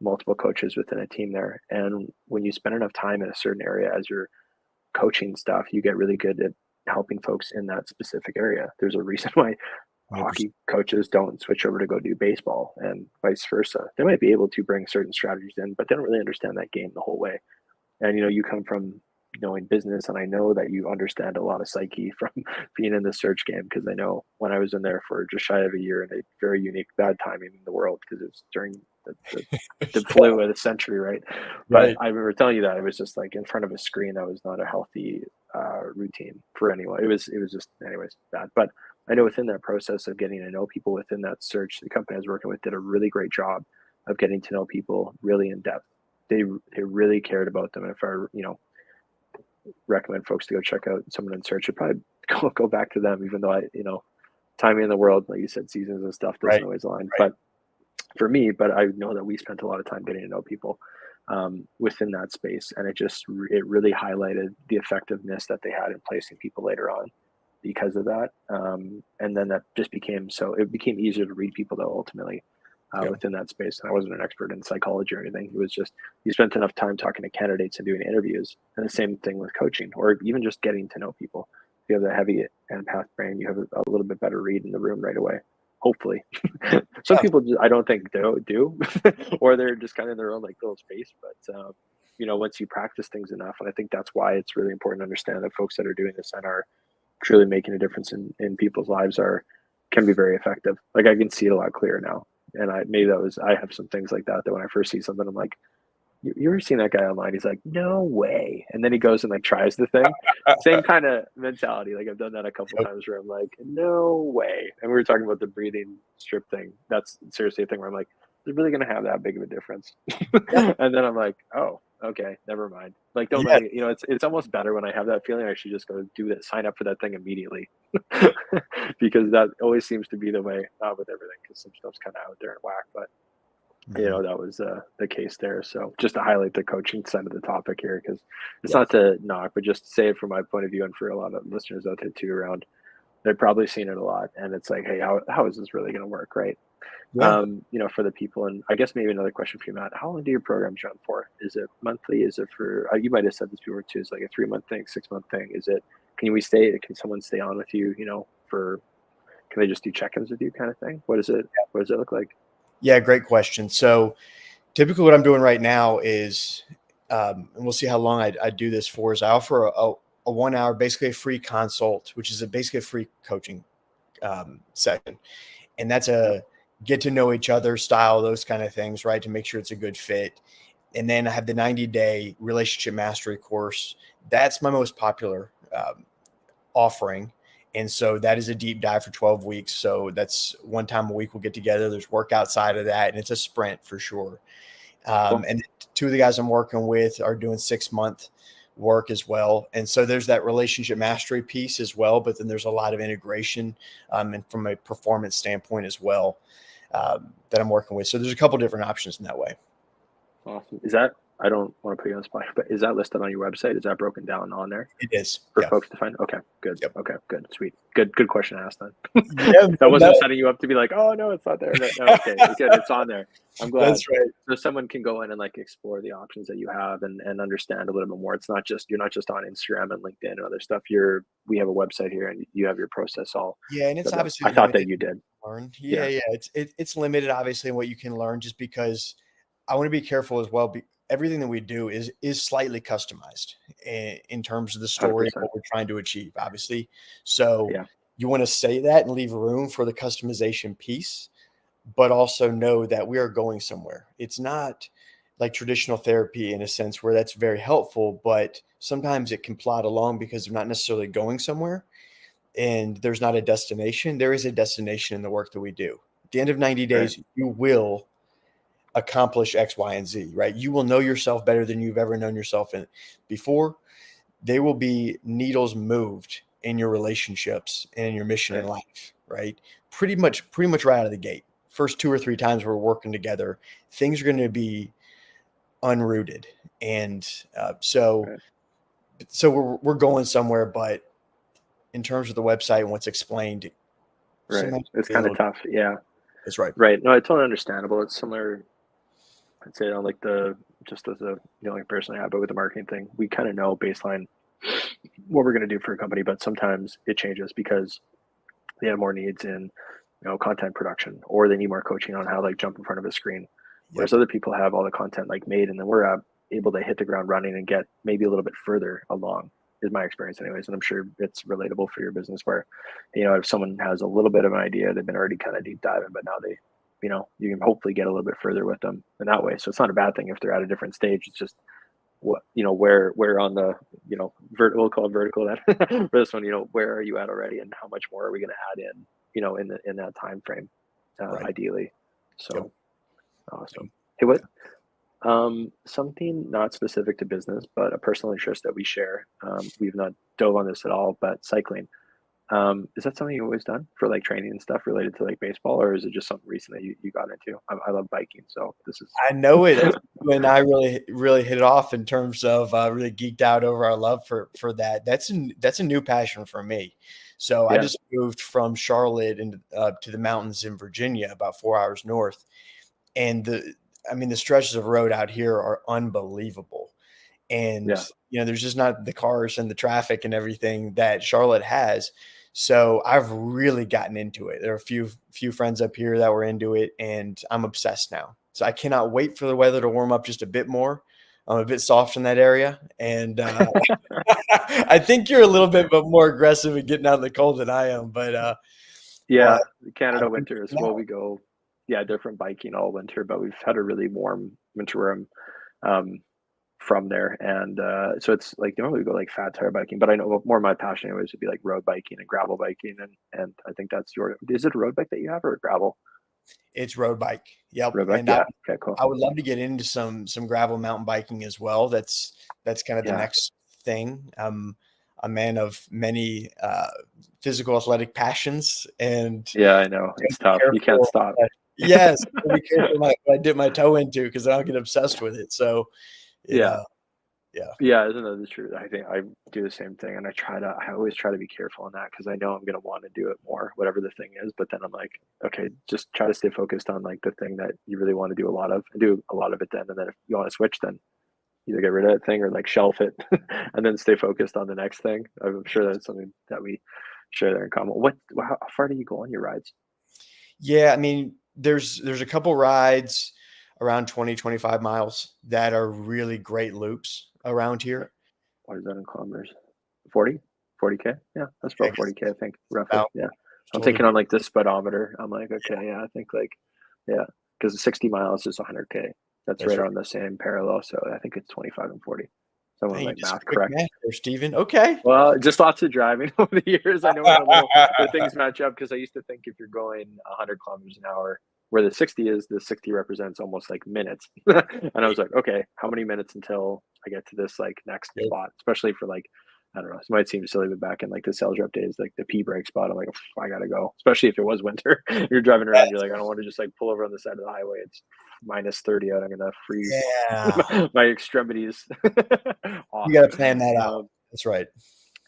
[SPEAKER 1] multiple coaches within a team there. And when you spend enough time in a certain area as you're coaching stuff, you get really good at helping folks in that specific area. There's a reason why
[SPEAKER 2] 100%.
[SPEAKER 1] hockey coaches don't switch over to go do baseball and vice versa. They might be able to bring certain strategies in, but they don't really understand that game the whole way. And you come from knowing business, and I know that you understand a lot of psyche from being in the search game, because I know when I was in there for just shy of a year in a very unique bad timing in the world, because it was during the
[SPEAKER 2] Yeah,
[SPEAKER 1] flu of the century, right? But
[SPEAKER 2] right.
[SPEAKER 1] I remember telling you that it was just like in front of a screen. That was not a healthy routine for anyone. It was just anyways bad. But I know within that process of getting to know people within that search, the company I was working with did a really great job of getting to know people really in depth. They really cared about them. And if I recommend folks to go check out someone in search, I'd probably go back to them, even though timing in the world, like you said, seasons and stuff doesn't
[SPEAKER 2] Right.
[SPEAKER 1] always align.
[SPEAKER 2] Right.
[SPEAKER 1] But for me, but I know that we spent a lot of time getting to know people within that space, and it really highlighted the effectiveness that they had in placing people later on because of that. And then that just it became easier to read people though ultimately
[SPEAKER 2] Yep.
[SPEAKER 1] within that space. And I wasn't an expert in psychology or anything. It was just you spent enough time talking to candidates and doing interviews, and the same thing with coaching or even just getting to know people. If you have the heavy empath brain, you have a little bit better read in the room right away. Hopefully, some
[SPEAKER 2] Yeah.
[SPEAKER 1] people I don't think do, or they're just kind of in their own like little space. But once you practice things enough, and I think that's why it's really important to understand that folks that are doing this and are truly making a difference in people's lives can be very effective. Like I can see it a lot clearer now. And I have some things like that when I first see something, I'm like, you ever seen that guy online? He's like, no way. And then he goes and like tries the thing. Same kind of mentality. Like I've done that a couple
[SPEAKER 2] Yep.
[SPEAKER 1] times where I'm like, no way. And we were talking about the breathing strip thing. That's seriously a thing where I'm like, is it really going to have that big of a difference?
[SPEAKER 2] Yeah.
[SPEAKER 1] And then I'm like, oh, okay, never mind. Like, don't let
[SPEAKER 2] Yeah.
[SPEAKER 1] me, it's almost better when I have that feeling. I should just go do that, sign up for that thing immediately. Because that always seems to be the way with everything, because some stuff's kind of out there and whack. But
[SPEAKER 2] Mhm.
[SPEAKER 1] that was the case there. So just to highlight the coaching side of the topic here, because it's
[SPEAKER 2] Yeah.
[SPEAKER 1] not to knock, but just say it from my point of view and for a lot of listeners out there too around, they've probably seen it a lot. And it's like, hey, how is this really going to work? Right.
[SPEAKER 2] Yeah.
[SPEAKER 1] For the people. And I guess maybe another question for you, Matt, how long do your programs run for? Is it monthly? Is it for, you might have said this before too, it's like a 3 month thing, 6 month thing. Is it can someone stay on with you, can they just do check-ins with you kind of thing? What does it look like?
[SPEAKER 2] Yeah, great question. So typically what I'm doing right now is, and we'll see how long I do this for, is I offer a 1 hour, basically a free consult, which is basically a free coaching session. And that's
[SPEAKER 1] Yep.
[SPEAKER 2] a get to know each other style, those kind of things, right? To make sure it's a good fit. And then I have the 90-day relationship mastery course. That's my most popular offering. And so that is a deep dive for 12 weeks. So that's one time a week we'll get together. There's work outside of that, and it's a sprint for sure.
[SPEAKER 1] Cool.
[SPEAKER 2] And two of the guys I'm working with are doing 6-month work as well. And so there's that relationship mastery piece as well, but then there's a lot of integration and from a performance standpoint as well that I'm working with. So there's a couple different options in that way.
[SPEAKER 1] Awesome. I don't want to put you on the spot, but is that listed on your website? Is that broken down on there
[SPEAKER 2] It is.
[SPEAKER 1] for
[SPEAKER 2] Yeah.
[SPEAKER 1] folks to find? Okay, good.
[SPEAKER 2] Yep.
[SPEAKER 1] Okay, good. Sweet. Good question to ask then.
[SPEAKER 2] Yeah.
[SPEAKER 1] That wasn't
[SPEAKER 2] No,
[SPEAKER 1] setting you up to be like, oh no, it's not there. But no, okay, good. It's on there. I'm glad.
[SPEAKER 2] that's right.
[SPEAKER 1] So someone can go in and like explore the options that you have and understand a little bit more. It's not just you're not just on Instagram and LinkedIn and other stuff. We have a website here and you have your process all
[SPEAKER 2] Yeah. And it's
[SPEAKER 1] set up.
[SPEAKER 2] obviously
[SPEAKER 1] I thought that
[SPEAKER 2] limited
[SPEAKER 1] you did.
[SPEAKER 2] learn. Yeah,
[SPEAKER 1] Yeah,
[SPEAKER 2] yeah. It's limited, obviously, in what you can learn, just because I want to be careful as well. Everything that we do is slightly customized in terms of the story of
[SPEAKER 1] 100%.
[SPEAKER 2] what we're trying to achieve, obviously. So
[SPEAKER 1] Yeah,
[SPEAKER 2] you want to say that and leave room for the customization piece, but also know that we are going somewhere. It's not like traditional therapy in a sense where that's very helpful, but sometimes it can plod along because they're not necessarily going somewhere and there's not a destination. There is a destination in the work that we do. At the end of 90
[SPEAKER 1] right.
[SPEAKER 2] days, you will accomplish X, Y, and Z, right? You will know yourself better than you've ever known yourself in before. There will be needles moved in your relationships and in your mission in
[SPEAKER 1] Right.
[SPEAKER 2] life, right? Pretty much right out of the gate. First 2 or 3 times we're working together, things are going to be unrooted. And so,
[SPEAKER 1] Right.
[SPEAKER 2] so we're going somewhere, but in terms of the website and what's explained,
[SPEAKER 1] Right.
[SPEAKER 2] sometimes
[SPEAKER 1] It's
[SPEAKER 2] be a
[SPEAKER 1] kind of
[SPEAKER 2] little,
[SPEAKER 1] tough. Yeah.
[SPEAKER 2] that's right.
[SPEAKER 1] Right. No, it's totally understandable. It's similar, I'd say, on like just as a like person I have, but with the marketing thing, we kind of know baseline what we're going to do for a company, but sometimes it changes because they have more needs in, content production, or they need more coaching on how like jump in front of a screen. Whereas
[SPEAKER 2] Yep.
[SPEAKER 1] other people have all the content like made, and then we're able to hit the ground running and get maybe a little bit further along. Is my experience, anyways, and I'm sure it's relatable for your business. Where, if someone has a little bit of an idea, they've been already kind of deep diving, but now you can hopefully get a little bit further with them in that way. So it's not a bad thing if they're at a different stage. It's just where on the we'll call it vertical that for this one, where are you at already, and how much more are we going to add in, in that time frame,
[SPEAKER 2] Right.
[SPEAKER 1] ideally.
[SPEAKER 2] Yep.
[SPEAKER 1] So awesome. Hey, what something not specific to business but a personal interest that we share, we've not dove on this at all, but cycling, is that something you've always done for like training and stuff related to like baseball, or is it just something recent that you got into? I love biking, so this is
[SPEAKER 2] I know it. I think you and I really hit it off in terms of really geeked out over our love for that. That's a new passion for me. So I
[SPEAKER 1] yeah,
[SPEAKER 2] just moved from Charlotte into to the mountains in Virginia, about 4 hours north, and the stretches of road out here are unbelievable. And
[SPEAKER 1] yeah,
[SPEAKER 2] there's just not the cars and the traffic and everything that Charlotte has. So I've really gotten into it. There are a few friends up here that were into it, and I'm obsessed now. So I cannot wait for the weather to warm up just a bit more. I'm a bit soft in that area, and I think you're a little bit more aggressive in getting out in the cold than I am. But
[SPEAKER 1] yeah.
[SPEAKER 2] I'm
[SPEAKER 1] Canada
[SPEAKER 2] into
[SPEAKER 1] winter
[SPEAKER 2] it
[SPEAKER 1] as well.
[SPEAKER 2] now.
[SPEAKER 1] We go, yeah, different biking all winter, but we've had a really warm winter where I'm um, from there, and so it's like normally we go like fat tire biking, but I know more my passion anyways would be like road biking and gravel biking, and I think that's your. Is it a road bike that you have or a gravel
[SPEAKER 2] It's road bike. Yep.
[SPEAKER 1] road bike?
[SPEAKER 2] And
[SPEAKER 1] Yeah. Okay. Cool.
[SPEAKER 2] I would love to get into some gravel mountain biking as well. That's kind of the
[SPEAKER 1] Yeah.
[SPEAKER 2] next thing. I'm a man of many physical athletic passions, and
[SPEAKER 1] Yeah. I know
[SPEAKER 2] gotta
[SPEAKER 1] it's
[SPEAKER 2] be
[SPEAKER 1] tough. You can't
[SPEAKER 2] careful.
[SPEAKER 1] stop.
[SPEAKER 2] Yes, gotta be careful what I dip my toe into because I'll get obsessed with it. So, you
[SPEAKER 1] Yeah.
[SPEAKER 2] know, yeah,
[SPEAKER 1] Yeah, isn't that the truth? I think I do the same thing, and I always try to be careful on that because I know I'm gonna want to do it more, whatever the thing is. But then I'm like, okay, just try to stay focused on like the thing that you really want to do a lot of, and do a lot of it then. And then if you want to switch, then either get rid of that thing or like shelf it and then stay focused on the next thing. I'm sure that's something that we share there in common. How far do you go on your rides?
[SPEAKER 2] Yeah, I mean, there's a couple rides around 20, 25 miles that are really great loops around
[SPEAKER 1] Uh,
[SPEAKER 2] here.
[SPEAKER 1] What is that in kilometers? 40? 40K? Yeah, that's
[SPEAKER 2] Yeah,
[SPEAKER 1] about 40K, I think, roughly.
[SPEAKER 2] about
[SPEAKER 1] Yeah. I'm
[SPEAKER 2] totally
[SPEAKER 1] thinking on
[SPEAKER 2] good.
[SPEAKER 1] like the speedometer. I'm like, okay, yeah, I think like, yeah, because 60 miles is 100K. That's
[SPEAKER 2] That's
[SPEAKER 1] right
[SPEAKER 2] right.
[SPEAKER 1] on the same parallel. So I think it's 25 and 40. Someone
[SPEAKER 2] Man, you
[SPEAKER 1] like
[SPEAKER 2] did some
[SPEAKER 1] math
[SPEAKER 2] quick
[SPEAKER 1] correct.
[SPEAKER 2] math there, Steven. Okay.
[SPEAKER 1] Well, just lots of driving over the years. I know when the things match up because I used to think if you're going 100 kilometers an hour, where the 60 is, the 60 represents almost like minutes. And I was like, okay, how many minutes until I get to this like next
[SPEAKER 2] Yep.
[SPEAKER 1] spot? Especially for like, I don't know, it might seem silly, but back in like the sales rep days, like the P break spot, I'm like, I gotta go. Especially if it was winter, you're driving around, you're like, I don't want to just like pull over on the side of the highway. It's minus 30 out. I'm gonna freeze
[SPEAKER 2] Yeah.
[SPEAKER 1] my extremities
[SPEAKER 2] You
[SPEAKER 1] off.
[SPEAKER 2] gotta plan that out.
[SPEAKER 1] Um,
[SPEAKER 2] That's right.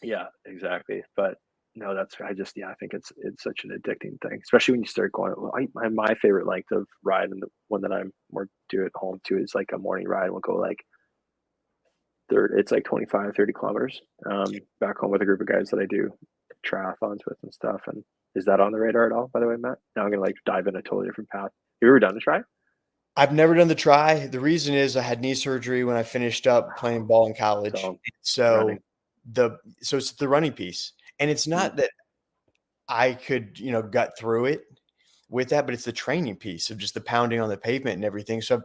[SPEAKER 1] yeah, exactly. But no, that's I just yeah, I think it's such an addicting thing, especially when you start going. Well, my favorite length of ride and the one that I'm more do at home too is like a morning ride. We'll go like it's like 25, 30 kilometers. Back home with a group of guys that I do triathlons with and stuff. And is that on the radar at all, by the way, Matt? Now I'm gonna like dive in a totally different path. Have you ever done a try?
[SPEAKER 2] I've never done the try. The reason is I had knee surgery when I finished up playing ball in college.
[SPEAKER 1] So
[SPEAKER 2] So
[SPEAKER 1] running.
[SPEAKER 2] so it's the running piece. And it's
[SPEAKER 1] Mm,
[SPEAKER 2] not that I could, gut through it with that, but it's the training piece of just the pounding on the pavement and everything. So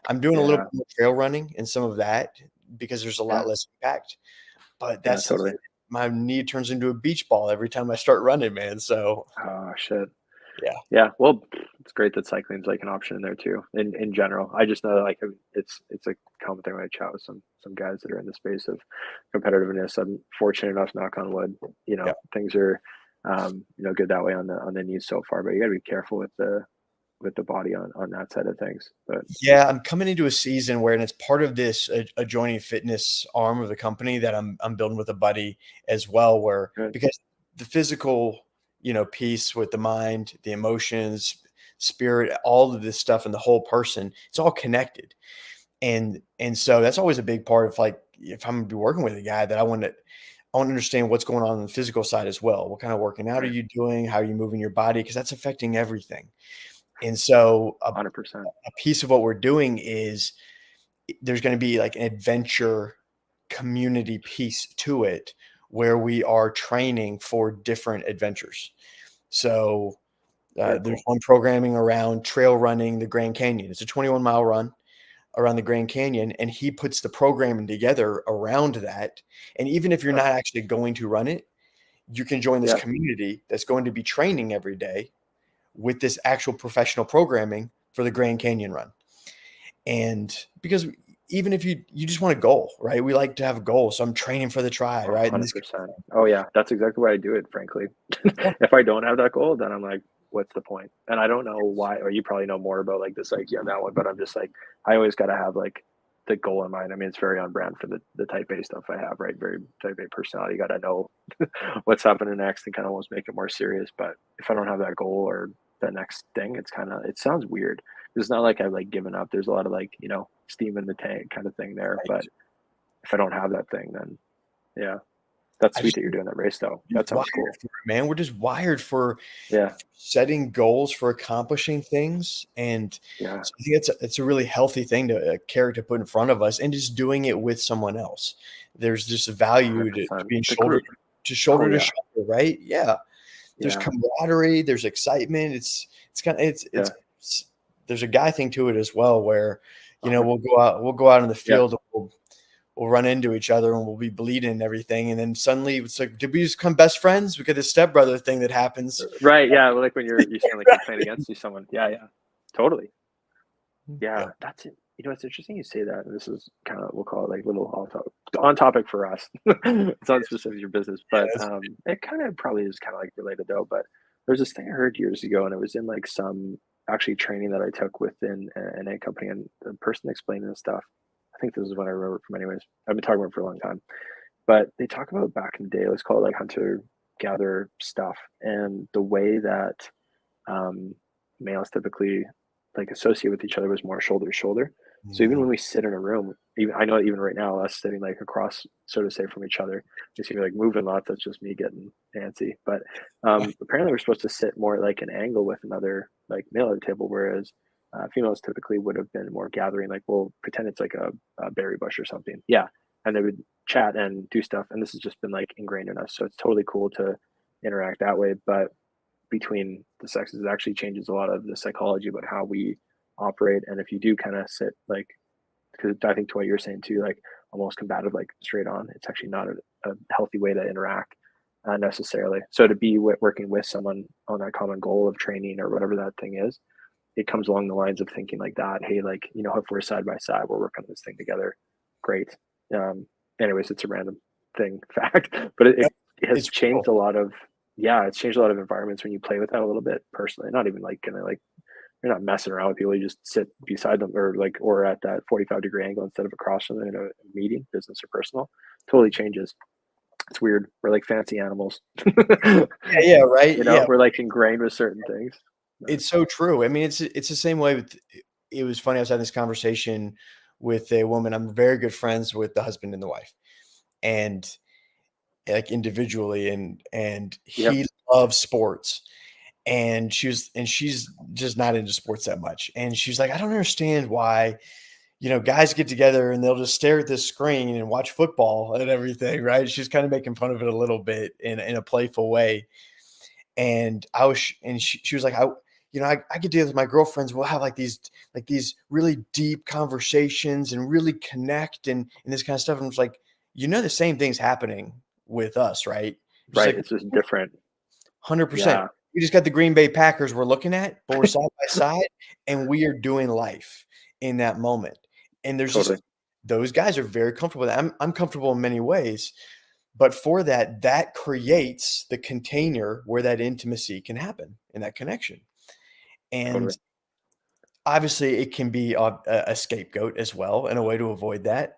[SPEAKER 2] I'm doing a little
[SPEAKER 1] yeah,
[SPEAKER 2] bit more trail running and some of that because there's a
[SPEAKER 1] yeah,
[SPEAKER 2] lot less impact. But
[SPEAKER 1] yeah,
[SPEAKER 2] that's the
[SPEAKER 1] totally.
[SPEAKER 2] thing. My knee turns into a beach ball every time I start running, man. So
[SPEAKER 1] Oh shit.
[SPEAKER 2] yeah.
[SPEAKER 1] Yeah, well, it's great that cycling's like an option in there too. In general, I just know like it's a common thing when I chat with some guys that are in the space of competitiveness. I'm fortunate enough, knock on wood,
[SPEAKER 2] Yeah.
[SPEAKER 1] things are good that way on the knees so far. But you got to be careful with the body on that side of things. But
[SPEAKER 2] Yeah, I'm coming into a season where, and it's part of this adjoining fitness arm of the company that I'm building with a buddy as well, where
[SPEAKER 1] good,
[SPEAKER 2] because the physical, piece with the mind, the emotions, spirit, all of this stuff, and the whole person, it's all connected. And so that's always a big part of like if I'm gonna be working with a guy that I want to understand what's going on the physical side as well. What kind of working out are
[SPEAKER 1] right,
[SPEAKER 2] you doing? How are you moving your body? Because that's affecting everything. And so
[SPEAKER 1] 100%.
[SPEAKER 2] a piece of what we're doing is there's going to be like an adventure community piece to it where we are training for different adventures. So
[SPEAKER 1] Very
[SPEAKER 2] there's
[SPEAKER 1] cool.
[SPEAKER 2] one programming around trail running the Grand Canyon. It's a 21-mile run around the Grand Canyon, and he puts the programming together around that. And even if you're
[SPEAKER 1] Huh.
[SPEAKER 2] not actually going to run it, you can join this
[SPEAKER 1] Yeah,
[SPEAKER 2] community that's going to be training every day with this actual professional programming for the Grand Canyon run. And because even if you just want a goal, right? We like to have a goal. So I'm training for the try, right? And this
[SPEAKER 1] 100%. Oh yeah, that's exactly why I do it. Frankly,
[SPEAKER 2] yeah,
[SPEAKER 1] if I don't have that goal, then I'm like, what's the point? And I don't know why, or you probably know more about like the psyche on that one, but I'm just like, I always got to have like the goal in mind. I mean, it's very on brand for the type A stuff I have, right? Very type A personality. You got to know what's happening next and kind of almost make it more serious. But if I don't have that goal or the next thing, it sounds weird. It's not like I've like given up. There's a lot of like, steam in the tank kind of thing there.
[SPEAKER 2] right.
[SPEAKER 1] But if I don't have that thing, then yeah, that's
[SPEAKER 2] I
[SPEAKER 1] sweet
[SPEAKER 2] just
[SPEAKER 1] that you're doing that race though.
[SPEAKER 2] just
[SPEAKER 1] That
[SPEAKER 2] wired
[SPEAKER 1] sounds cool.
[SPEAKER 2] for it, man. We're just wired for
[SPEAKER 1] Yeah,
[SPEAKER 2] setting goals, for accomplishing things. And
[SPEAKER 1] yeah,
[SPEAKER 2] so I think it's a really healthy thing to a character put in front of us and just doing it with someone else. There's just a value to
[SPEAKER 1] 100%.
[SPEAKER 2] being
[SPEAKER 1] The group. Oh
[SPEAKER 2] shoulder to
[SPEAKER 1] yeah,
[SPEAKER 2] shoulder, right? Yeah. There's
[SPEAKER 1] yeah,
[SPEAKER 2] camaraderie, there's excitement. It's kind of
[SPEAKER 1] yeah,
[SPEAKER 2] there's a guy thing to it as well where,
[SPEAKER 1] 100.
[SPEAKER 2] we'll go out in the
[SPEAKER 1] Yeah,
[SPEAKER 2] field and we'll run into each other and we'll be bleeding and everything. And then suddenly it's like, did we just become best friends? We got this stepbrother thing that happens.
[SPEAKER 1] right. Yeah, well, like when you sound like you're playing against you, someone. Yeah, yeah, totally. Yeah,
[SPEAKER 2] Yep.
[SPEAKER 1] that's it. It's interesting you say that. And this is kind of we'll call it like little on topic for us. It's not specific to your business, but
[SPEAKER 2] Yes.
[SPEAKER 1] it kind of probably is kind of like related though. But there's this thing I heard years ago, and it was in like some actually training that I took within an A company, and the person explaining this stuff. I think this is what I remember from anyways. I've been talking about it for a long time, but they talk about back in the day. Let's call it like hunter gatherer stuff, and the way that um, males typically like associate with each other was more shoulder to shoulder. So even when
[SPEAKER 2] Mm,
[SPEAKER 1] we sit in a room, even I know even right now, us sitting like across, so to say, from each other, you see me like moving lots. That's just me getting antsy. But apparently, we're supposed to sit more at, like an angle with another like male at the table, whereas females typically would have been more gathering. Like we'll pretend it's like a berry bush or something. Yeah, and they would chat and do stuff. And this has just been like ingrained in us. So it's totally cool to interact that way. But between the sexes, it actually changes a lot of the psychology about how we operate. And if you do kind of sit like, because I think to what you're saying too, like almost combative, like straight on, it's actually not a healthy way to interact necessarily. So to be working with someone on that common goal of training or whatever that thing is, it comes along the lines of thinking like that. Hey, like, if we're side by side, we're working on this thing together. Great. Um, anyways, it's a random thing fact, but it has
[SPEAKER 2] It's
[SPEAKER 1] changed
[SPEAKER 2] real.
[SPEAKER 1] a lot of, yeah, it's changed a lot of environments when you play with that a little bit personally, not even like gonna like, you're not messing around with people. You just sit beside them or at that 45-degree angle instead of across from them in a meeting, business or personal. Totally changes. It's weird. We're like fancy animals.
[SPEAKER 2] Yeah, yeah, right. Yeah,
[SPEAKER 1] we're like ingrained with certain things. But
[SPEAKER 2] it's so true. I mean, it's the same way with. It was funny. I was having this conversation with a woman. I'm very good friends with the husband and the wife, and like individually, and
[SPEAKER 1] yeah,
[SPEAKER 2] he loves sports, and she's just not into sports that much, and she's like, I don't understand why guys get together and they'll just stare at this screen and watch football and everything, right? She's kind of making fun of it a little bit in a playful way. And she was like, I get together with my girlfriends. We'll have like these really deep conversations and really connect and this kind of stuff. And it's like, the same thing's happening with us, right? Just
[SPEAKER 1] right.
[SPEAKER 2] like
[SPEAKER 1] It's just different.
[SPEAKER 2] 100%.
[SPEAKER 1] Yeah,
[SPEAKER 2] We just got the Green Bay Packers we're looking at, but we're side by side, and we are doing life in that moment. And there's
[SPEAKER 1] totally,
[SPEAKER 2] just those guys are very comfortable with that. I'm comfortable in many ways, but for that creates the container where that intimacy can happen and that connection.
[SPEAKER 1] totally,
[SPEAKER 2] And obviously, it can be a scapegoat as well and a way to avoid that.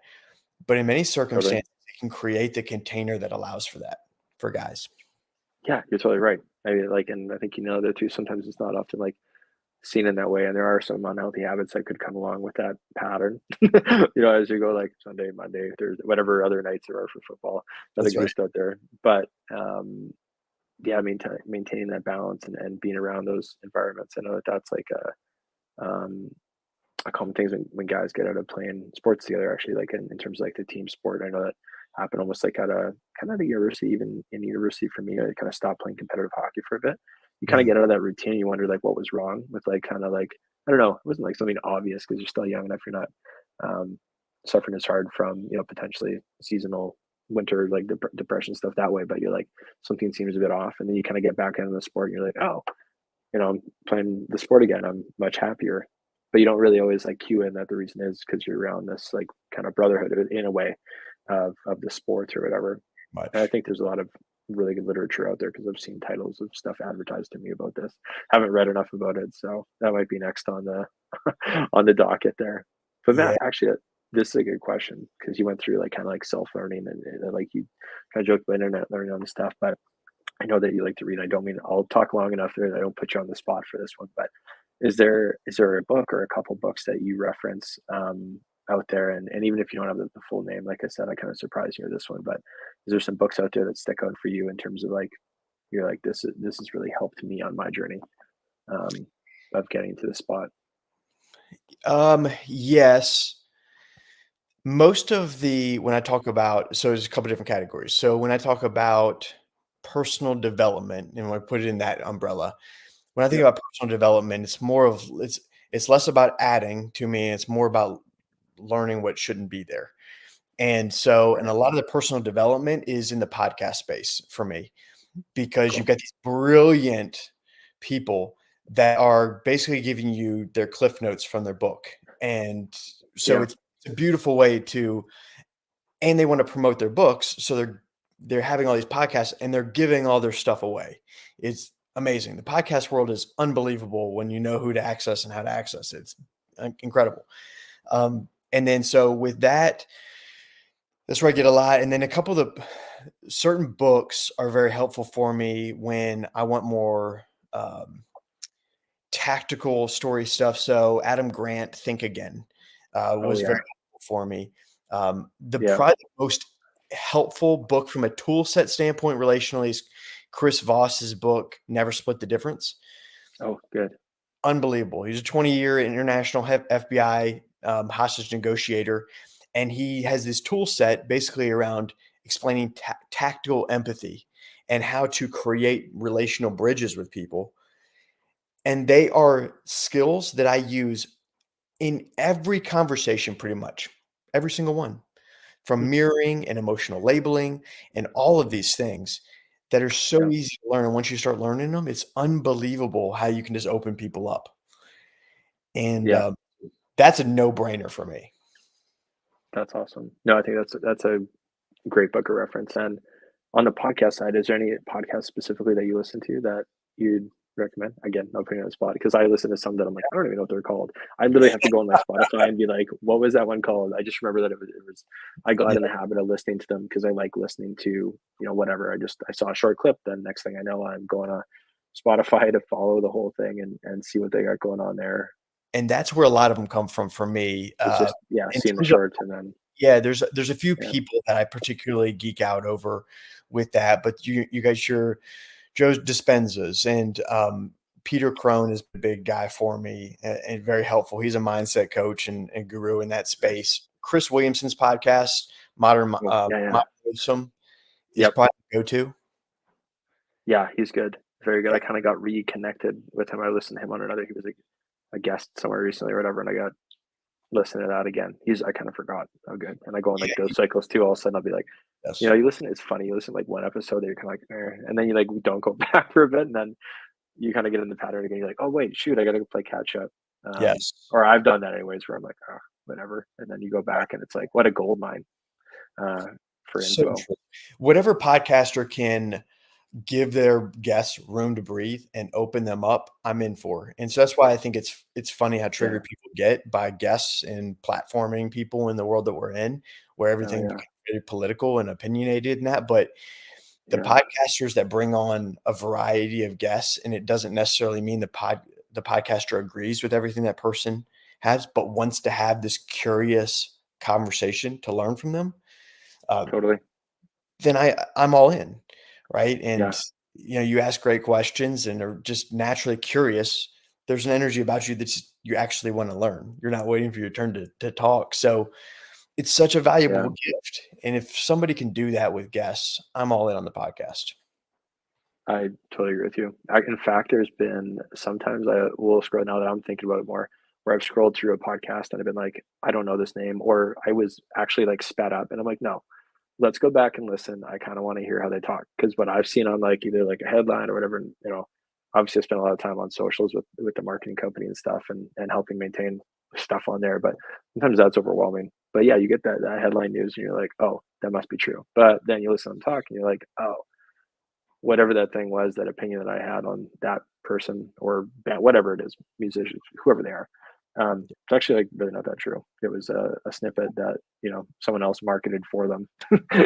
[SPEAKER 2] But in many
[SPEAKER 1] totally.
[SPEAKER 2] circumstances, it can create the container that allows for that for guys.
[SPEAKER 1] Yeah, you're totally right. I mean, like, and I think that too. Sometimes it's not often like seen in that way, and there are some unhealthy habits that could come along with that pattern. As you go like Sunday, Monday, Thursday, whatever other nights there are for football that
[SPEAKER 2] That's right.
[SPEAKER 1] exist out there. But yeah, I mean, maintaining that balance and being around those environments. I know that that's like a common thing when guys get out of playing sports together. Actually, like in terms of like the team sport, I know that happened almost like at a kind of the university, even in university for me. I kind of stopped playing competitive hockey for a bit. You kind of
[SPEAKER 2] Mhm.
[SPEAKER 1] get out of that routine. You wonder like what was wrong with like kind of like I don't know. It wasn't like something obvious because you're still young enough. You're not um, suffering as hard from potentially seasonal winter like depression stuff that way. But you're like something seems a bit off, and then you kind of get back into the sport, and you're like, oh, I'm playing the sport again. I'm much happier. But you don't really always like cue in that the reason is because you're around this like kind of brotherhood in a way of the sports or whatever. And I
[SPEAKER 2] Much.
[SPEAKER 1] think there's a lot of really good literature out there because I've seen titles of stuff advertised to me about this. Haven't read enough about it, so that might be next on the on the docket there. But
[SPEAKER 2] Yeah.
[SPEAKER 1] Matt, actually, this is a good question because you went through like kind of like self learning and like you kind of joked about internet learning on the stuff, but I know that you like to read. I don't mean I'll talk long enough there that I don't put you on the spot for this one, but is there a book or a couple books that you reference out there? And even if you don't have the full name, like I said, I kind of surprised you with this one, but is there some books out there that stick out for you in terms of like you're like this has really helped me on my journey um, of getting to the spot?
[SPEAKER 2] Yes. Most of the when I talk about so there's a couple different categories. So when I talk about personal development, and when I put it in that umbrella, when I think
[SPEAKER 1] Yep.
[SPEAKER 2] about personal development, it's less about adding to me, it's more about learning what shouldn't be there. And
[SPEAKER 1] Right.
[SPEAKER 2] a lot of the personal development is in the podcast space for me because you've
[SPEAKER 1] Cool.
[SPEAKER 2] got these brilliant people that are basically giving you their cliff notes from their book. And so
[SPEAKER 1] Yeah.
[SPEAKER 2] it's a beautiful way to and they want to promote their books, so they're having all these podcasts and they're giving all their stuff away. It's amazing. The podcast world is unbelievable when you know who to access and how to access it. It's incredible. And then so with that, that's where I get a lot. And then a couple of the certain books are very helpful for me when I want more um, tactical story stuff. So Adam Grant, Think Again,
[SPEAKER 1] Oh
[SPEAKER 2] was very
[SPEAKER 1] yeah.
[SPEAKER 2] helpful for me.
[SPEAKER 1] Yeah.
[SPEAKER 2] Probably the most helpful book from a tool set standpoint relationally is Chris Voss's book, Never Split the Difference.
[SPEAKER 1] Oh, good.
[SPEAKER 2] Unbelievable. He's a 20-year international FBI hostage negotiator, and he has this tool set basically around explaining tactical empathy and how to create relational bridges with people. And they are skills that I use in every conversation, pretty much every single one, from mirroring and emotional labeling and all of these things that are so
[SPEAKER 1] Yeah.
[SPEAKER 2] easy to learn. And once you start learning them, it's unbelievable how you can just open people up. And
[SPEAKER 1] Yeah.
[SPEAKER 2] that's a no-brainer for me.
[SPEAKER 1] That's awesome. No, I think that's a great book of reference. And on the podcast side, is there any podcast specifically that you listen to that you'd recommend? Again, not putting you on the spot because I listen to some that I'm like, I don't even know what they're called. I literally have to go on my Spotify and be like, what was that one called? I just remember that it was I got
[SPEAKER 2] Yeah,
[SPEAKER 1] in the habit of listening to them because I like listening to, whatever. I saw a short clip, then next thing I know, I'm going to Spotify to follow the whole thing and see what they got going on there.
[SPEAKER 2] and that's where a lot of them come from for me.
[SPEAKER 1] It's just, yeah,
[SPEAKER 2] In
[SPEAKER 1] seeing the
[SPEAKER 2] terms of
[SPEAKER 1] shorts and then,
[SPEAKER 2] yeah, there's a few
[SPEAKER 1] yeah.
[SPEAKER 2] people that I particularly geek out over with that, but you guys, your Joe Dispenza's and, Peter Crone is a big guy for me and very helpful. He's a mindset coach and guru in that
[SPEAKER 1] Nice.
[SPEAKER 2] space. Chris Williamson's podcast,
[SPEAKER 1] Oh, yeah, yeah.
[SPEAKER 2] Modern Wisdom, is
[SPEAKER 1] Yep.
[SPEAKER 2] probably the go-to.
[SPEAKER 1] Yeah, he's good. Very good.
[SPEAKER 2] Yeah.
[SPEAKER 1] I kind of got reconnected with him. I listened to him on another. He was a guest somewhere recently or whatever, and I got listening to that again. I kind of forgot how good. And I go on like
[SPEAKER 2] Yeah,
[SPEAKER 1] those cycles too. All of a sudden, I'll be like,
[SPEAKER 2] yes.
[SPEAKER 1] you listen. It's funny. You listen to like one episode, that you're kind of like, and then you like don't go back for a bit, and then you kind of get in the pattern again. You're like, oh wait, shoot, I got to go play catch up.
[SPEAKER 2] Yes.
[SPEAKER 1] Or I've done that anyways, where I'm like, oh, whatever, and then you go back, and it's like, what a gold mine uh, for
[SPEAKER 2] So
[SPEAKER 1] info.
[SPEAKER 2] true. Whatever podcaster can give their guests room to breathe and open them up, I'm in for. And so that's why I think it's funny how
[SPEAKER 1] Yeah.
[SPEAKER 2] triggered people get by guests and platforming people in the world that we're in, where
[SPEAKER 1] Oh
[SPEAKER 2] everything
[SPEAKER 1] yeah.
[SPEAKER 2] becomes very political and opinionated and that. But the
[SPEAKER 1] Yeah.
[SPEAKER 2] podcasters that bring on a variety of guests, and it doesn't necessarily mean the podcaster agrees with everything that person has, but wants to have this curious conversation to learn from them. Uh,
[SPEAKER 1] Totally.
[SPEAKER 2] then I'm all in, right? And
[SPEAKER 1] Yeah.
[SPEAKER 2] you ask great questions and are just naturally curious. There's an energy about you that you actually want to learn. You're not waiting for your turn to talk. So it's such a
[SPEAKER 1] Yeah.
[SPEAKER 2] valuable gift. And if somebody can do that with guests, I'm all in on the podcast.
[SPEAKER 1] I totally agree with you. In fact, there's been sometimes I will scroll now that I'm thinking about it more, where I've scrolled through a podcast and I've been like, I don't know this name, or I was actually like sped up, and I'm like, no, let's go back and listen. I kind of want to hear how they talk because what I've seen on like either like a headline or whatever, and, obviously I spend a lot of time on socials with the marketing company and stuff, and helping maintain stuff on there. But sometimes that's overwhelming. But yeah, you get that headline news and you're like, oh, that must be true. But then you listen to them talk and you're like, oh, whatever that thing was, that opinion that I had on that person or whatever it is, musicians, whoever they are. It's actually like really not that true. It was a snippet that someone else marketed for them,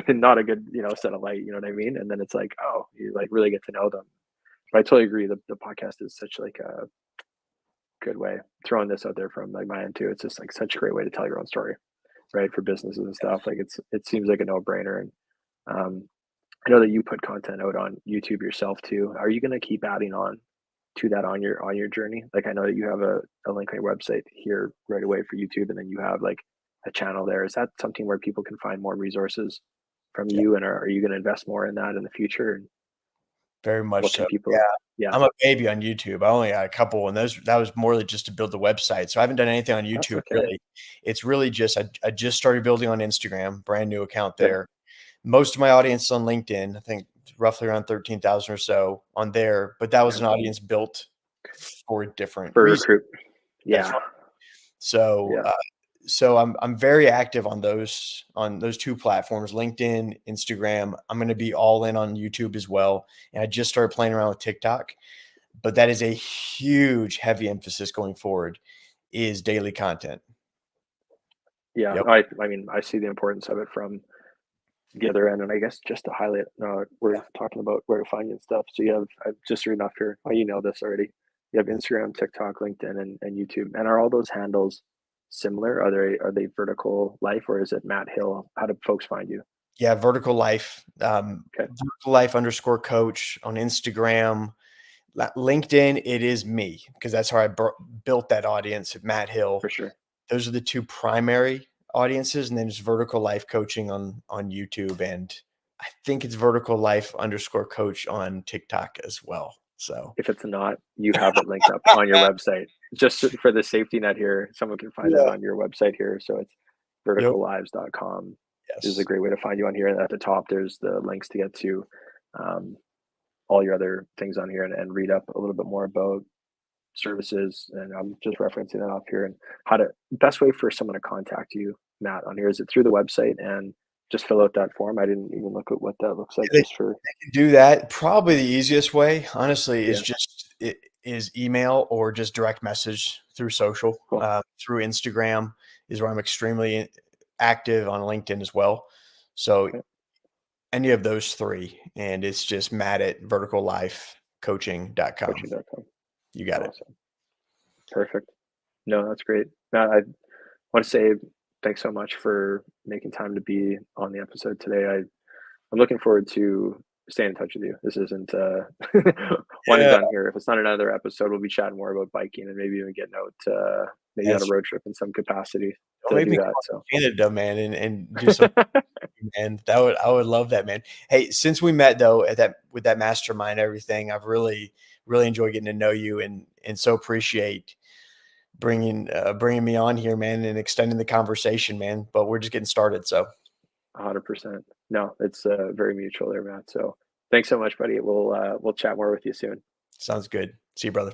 [SPEAKER 1] and not a good set of light. You know what I mean? And then it's like, oh, you like really get to know them. But I totally agree. The podcast is such like a good way. Throwing this out there from like my end too. It's just like such a great way to tell your own story, right? For businesses and stuff. Like it seems like a no brainer. And um, I know that you put content out on YouTube yourself too. Are you going to keep adding on to that on your journey? Like I know that you have a link on your website here right away for YouTube, and then you have like a channel there. Is that something where people can find more resources from
[SPEAKER 2] Yeah,
[SPEAKER 1] you? And are you going to invest more in that in the future? And
[SPEAKER 2] very
[SPEAKER 1] what
[SPEAKER 2] much
[SPEAKER 1] can
[SPEAKER 2] so. Yeah.
[SPEAKER 1] people? Yeah,
[SPEAKER 2] I'm a baby on YouTube. I only got a couple, and that was more just to build the website. So I haven't done anything on
[SPEAKER 1] that's
[SPEAKER 2] YouTube
[SPEAKER 1] okay.
[SPEAKER 2] really. It's really just I just started building on Instagram, brand new account
[SPEAKER 1] Good.
[SPEAKER 2] there. Most of my audience is on LinkedIn. I think roughly around 13,000 or so on there, but that was
[SPEAKER 1] Yeah.
[SPEAKER 2] an audience built for a different
[SPEAKER 1] For
[SPEAKER 2] reason.
[SPEAKER 1] recruit.
[SPEAKER 2] That's
[SPEAKER 1] Yeah.
[SPEAKER 2] right. So,
[SPEAKER 1] Yeah.
[SPEAKER 2] I'm very active on those 2 platforms, LinkedIn, Instagram. I'm gonna be all in on YouTube as well, and I just started playing around with TikTok, but that is a huge, heavy emphasis going forward is daily content.
[SPEAKER 1] Yeah.
[SPEAKER 2] Yep.
[SPEAKER 1] No, I mean, I see the importance of it from the other end, and I guess just to highlight, we're
[SPEAKER 2] Yeah.
[SPEAKER 1] talking about where to find you and stuff. So you have, I've just reading off here. Oh, you know this already. You have Instagram, TikTok, LinkedIn, and YouTube. And are all those handles similar? Are they Vertical Life, or is it Matt Hill? How do folks find you?
[SPEAKER 2] Yeah, Vertical Life,
[SPEAKER 1] Okay,
[SPEAKER 2] Vertical Life underscore coach on Instagram. LinkedIn, it is me because that's how I built that audience at Matt Hill.
[SPEAKER 1] for sure.
[SPEAKER 2] Those are the two primary audiences, and then there's Vertical Life Coaching on YouTube, and I think it's Vertical Life underscore coach on TikTok as well. So
[SPEAKER 1] If it's not, you have it linked up on your website. Just for the safety net here, someone can find that
[SPEAKER 2] yeah,
[SPEAKER 1] on your website here. So it's
[SPEAKER 2] yep,
[SPEAKER 1] verticallives.com is a
[SPEAKER 2] yes.
[SPEAKER 1] great way to find you on here. And at the top, there's the links to get to um, all your other things on here, and read up a little bit more about services. And I'm just referencing that off here, and how to best way for someone to contact you, Matt, on here. Is it through the website and just fill out that form? I didn't even look at what that looks like
[SPEAKER 2] They
[SPEAKER 1] just for,
[SPEAKER 2] can do that. Probably the easiest way, honestly, is
[SPEAKER 1] yeah,
[SPEAKER 2] just it is email or just direct message through social,
[SPEAKER 1] cool.
[SPEAKER 2] through Instagram is where I'm extremely active on LinkedIn as well. So
[SPEAKER 1] Okay.
[SPEAKER 2] any of those three, and it's just Matt at verticallifecoaching.com.
[SPEAKER 1] Coaching.com.
[SPEAKER 2] You got it.
[SPEAKER 1] Awesome. Perfect. No, that's great. Matt, I want to say thanks so much for making time to be on the episode today. I'm looking forward to staying in touch with you. This isn't one and
[SPEAKER 2] Yeah,
[SPEAKER 1] done here. If it's not another episode, we'll be chatting more about biking, and maybe even getting out, maybe on a
[SPEAKER 2] that's
[SPEAKER 1] road trip in some capacity
[SPEAKER 2] don't
[SPEAKER 1] to
[SPEAKER 2] make
[SPEAKER 1] do
[SPEAKER 2] me
[SPEAKER 1] that.
[SPEAKER 2] come out
[SPEAKER 1] So,
[SPEAKER 2] to Canada, man, and do some. Man, that would I would love that, man. Hey, since we met though at that with that mastermind and everything, I've really enjoyed getting to know you and so appreciate bringing me on here, man, and extending the conversation, man. But we're just getting started, so
[SPEAKER 1] 100%. No, it's very mutual there, Matt. So, thanks so much, buddy. We'll chat more with you soon.
[SPEAKER 2] sounds good. See you, brother.